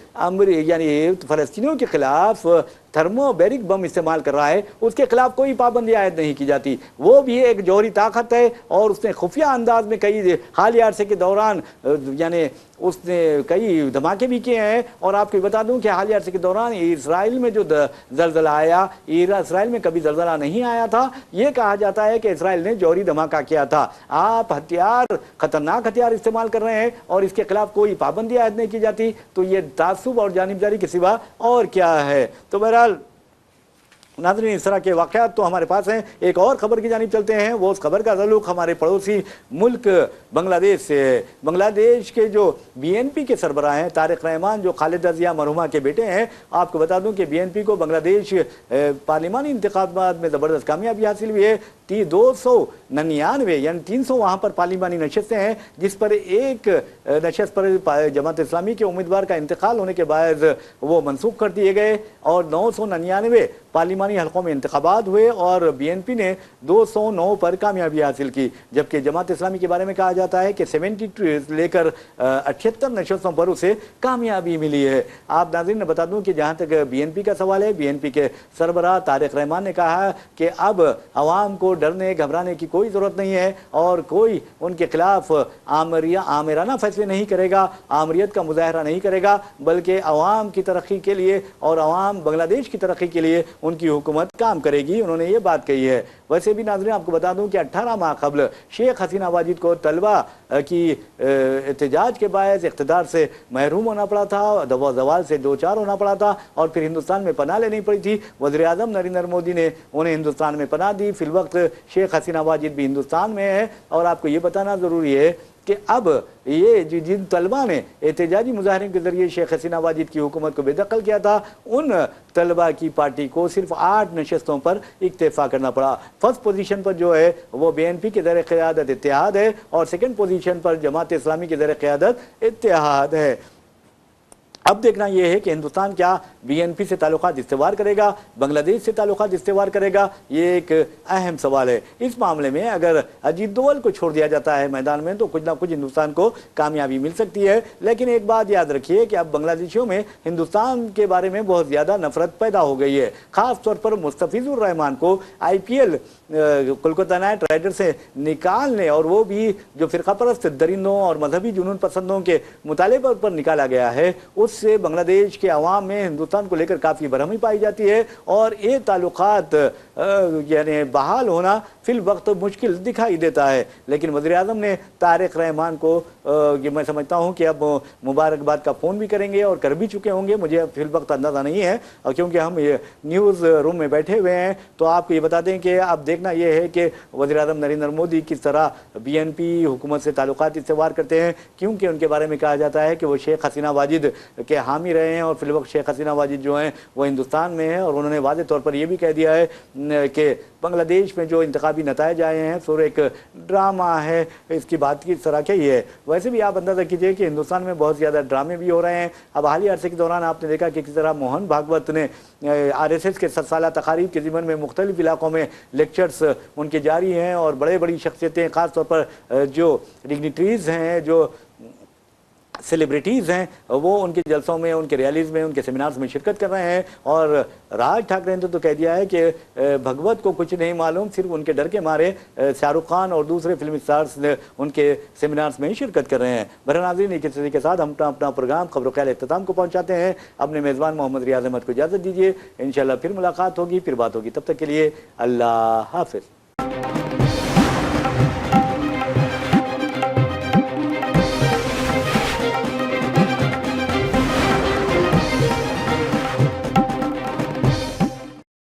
यानी फ़लस्तीनियों के खिलाफ थर्मोबैरिक बम इस्तेमाल कर रहा है, उसके खिलाफ कोई पाबंदी आयद नहीं की जाती। वो भी एक जौहरी ताकत है और उसने खुफिया अंदाज में कई हालिया अरसे के दौरान यानी उसने कई धमाके भी किए हैं। और आपको बता दूं कि हालिया अरसे के दौरान इसराइल में जो जलजला आया, इसराइल में कभी जलजला नहीं आया था। ये कहा जाता है कि इसराइल ने जौहरी धमाका किया था। आप हथियार, खतरनाक हथियार इस्तेमाल कर रहे हैं और इसके खिलाफ कोई पाबंदी आयद नहीं की जाती, तो ये तासुब और जानिबदारी के सिवा और क्या है। तो बहरहाल नाज़रीन, इस तरह के वाक़यात तो हमारे पास हैं। एक और खबर की जानिब चलते हैं। वो उस खबर का ताल्लुक हमारे पड़ोसी मुल्क बांग्लादेश से है। बांग्लादेश के जो BNP के सरबराह हैं तारिक रहमान, जो खालिदा जिया मरहुमा के बेटे हैं, आपको बता दूं कि BNP को बांग्लादेश पार्लिमानी इंतखाबात में ज़बरदस्त कामयाबी हासिल हुई है। 299 यानी 300 वहाँ पर पार्लिमानी नशस्तें हैं, जिस पर एक नशस्त पर जमात इस्लामी के उम्मीदवार का इंतकाल होने के बाद वो मनसूख कर दिए गए और 999 पार्लिमानी हल्कों में इंतखाबात हुए और BNP ने 209 पर कामयाबी हासिल की। जबकि जमात इस्लामी के बारे में कहा जाता है कि 72 लेकर 78 नशस्तों पर उसे कामयाबी मिली है। आप नाज़रीन ने बता दूं कि जहाँ तक BNP का सवाल है, BNP के सरबराह तारिक रहमान ने कहा कि अब आवाम को डरने घबराने की कोई ज़रूरत नहीं है और कोई उनके खिलाफ आमिराना फैसले नहीं करेगा, आमरीत का मुजाहरा नहीं करेगा, बल्कि अवाम की तरक्की के लिए और अवाम बांग्लादेश की तरक्की के लिए उनकी हुकूमत काम करेगी। उन्होंने ये बात कही है। वैसे भी नाज़रीन, आपको बता दूं कि 18 माह कबल शेख हसीना वाजिद को तलबा की एहतजाज के बायस इक़्तिदार से महरूम होना पड़ा था, ज़वाल से दो चार होना पड़ा था और फिर हिंदुस्तान में पनाह लेनी पड़ी थी। वज़ीर आज़म नरेंद्र मोदी ने उन्हें हिंदुस्तान में पनाह दी। फिलवक्त शेख हसीना वाजिद भी हिंदुस्तान में है और आपको ये बताना ज़रूरी है कि अब ये जिन तलबा ने एहतजाजी मुजाहरे के जरिए शेख हसीना वाजिद की हुकूमत को बेदखल किया था, उन तलबा की पार्टी को सिर्फ 8 नशस्तों पर इक्तफा करना पड़ा। फर्स्ट पोजीशन पर जो है वो BNP के ज़र क़यादत इत्तेहाद है और सेकंड पोजीशन पर जमात इस्लामी के ज़र क़यादत इत्तेहाद है। अब देखना यह है कि हिंदुस्तान क्या BNP से ताल्लुकात इस्तेवार करेगा, बांग्लादेश से ताल्लुकात इस्तेवार करेगा, ये एक अहम सवाल है। इस मामले में अगर अजीत दोवल को छोड़ दिया जाता है मैदान में तो कुछ ना कुछ हिंदुस्तान को कामयाबी मिल सकती है। लेकिन एक बात याद रखिए कि अब बांग्लादेशियों में हिंदुस्तान के बारे में बहुत ज़्यादा नफरत पैदा हो गई है। ख़ास तौर पर मुस्तफ़िज़ुर रहमान को IPL कोलकाता नाइट राइडर से निकालने और वो भी जो फ़िरका परस्त दरिंदों और मजहबी जुनून पसंदों के मुतालिबे पर निकाला गया है, उससे बांग्लादेश के अवाम में हिंदुस्तान को लेकर काफ़ी बरहमी पाई जाती है और ये ताल्लुकात यानी बहाल होना फिल वक्त मुश्किल दिखाई देता है। लेकिन वज़ीर आज़म ने तारिक रहमान को ये मैं समझता हूँ कि अब मुबारकबाद का फ़ोन भी करेंगे और कर भी चुके होंगे, मुझे फिल वक्त अंदाज़ा नहीं है और क्योंकि हम ये न्यूज़ रूम में बैठे हुए हैं। तो आपको ये बता दें कि अब देखना ये है कि वज़ीर आज़म नरेंद्र मोदी किस तरह BNP हुकूमत से ताल्लुकात इस्तेवार करते हैं, क्योंकि उनके बारे में कहा जाता है कि वो शेख हसीना वाजिद के हामी रहे हैं और फिलवक्त शेख हसीना वाजिद जो हैं वो हिंदुस्तान में है और उन्होंने वाज़ेह तौर पर यह भी कह दिया है کہ بنگلہ دیش میں جو انتخابی نتائج آئے ہیں سورہ ایک ڈرامہ ہے، اس کی بات کی طرح کیا یہ ہے۔ ویسے بھی آپ اندازہ کیجئے کہ ہندوستان میں بہت زیادہ ڈرامے بھی ہو رہے ہیں۔ اب حالیہ عرصے کے دوران آپ نے دیکھا کہ کس طرح موہن بھاگوت نے RSS کے 7 سالہ تقاریب کے ضمن میں مختلف علاقوں میں لیکچرز ان کے جاری ہیں، اور بڑی شخصیتیں خاص طور پر جو ڈگنیٹریز ہیں، جو سیلیبریٹیز ہیں، وہ ان کے جلسوں میں، ان کے ریلیز میں، ان کے سیمینارز میں شرکت کر رہے ہیں۔ اور راج ٹھاکرے نے تو کہہ دیا ہے کہ بھگوت کو کچھ نہیں معلوم، صرف ان کے ڈر کے مارے شاہ رخ خان اور دوسرے فلم اسٹارز ان کے سیمینارز میں شرکت کر رہے ہیں۔ بہرحال ناظرین، ایک اسی کے ساتھ ہم اپنا پروگرام خبر و خیال اختتام کو پہنچاتے ہیں۔ اپنے میزبان محمد ریاض احمد کو اجازت دیجیے، انشاءاللہ پھر ملاقات ہوگی، پھر بات ہوگی۔ تب تک کے لیے اللہ حافظ۔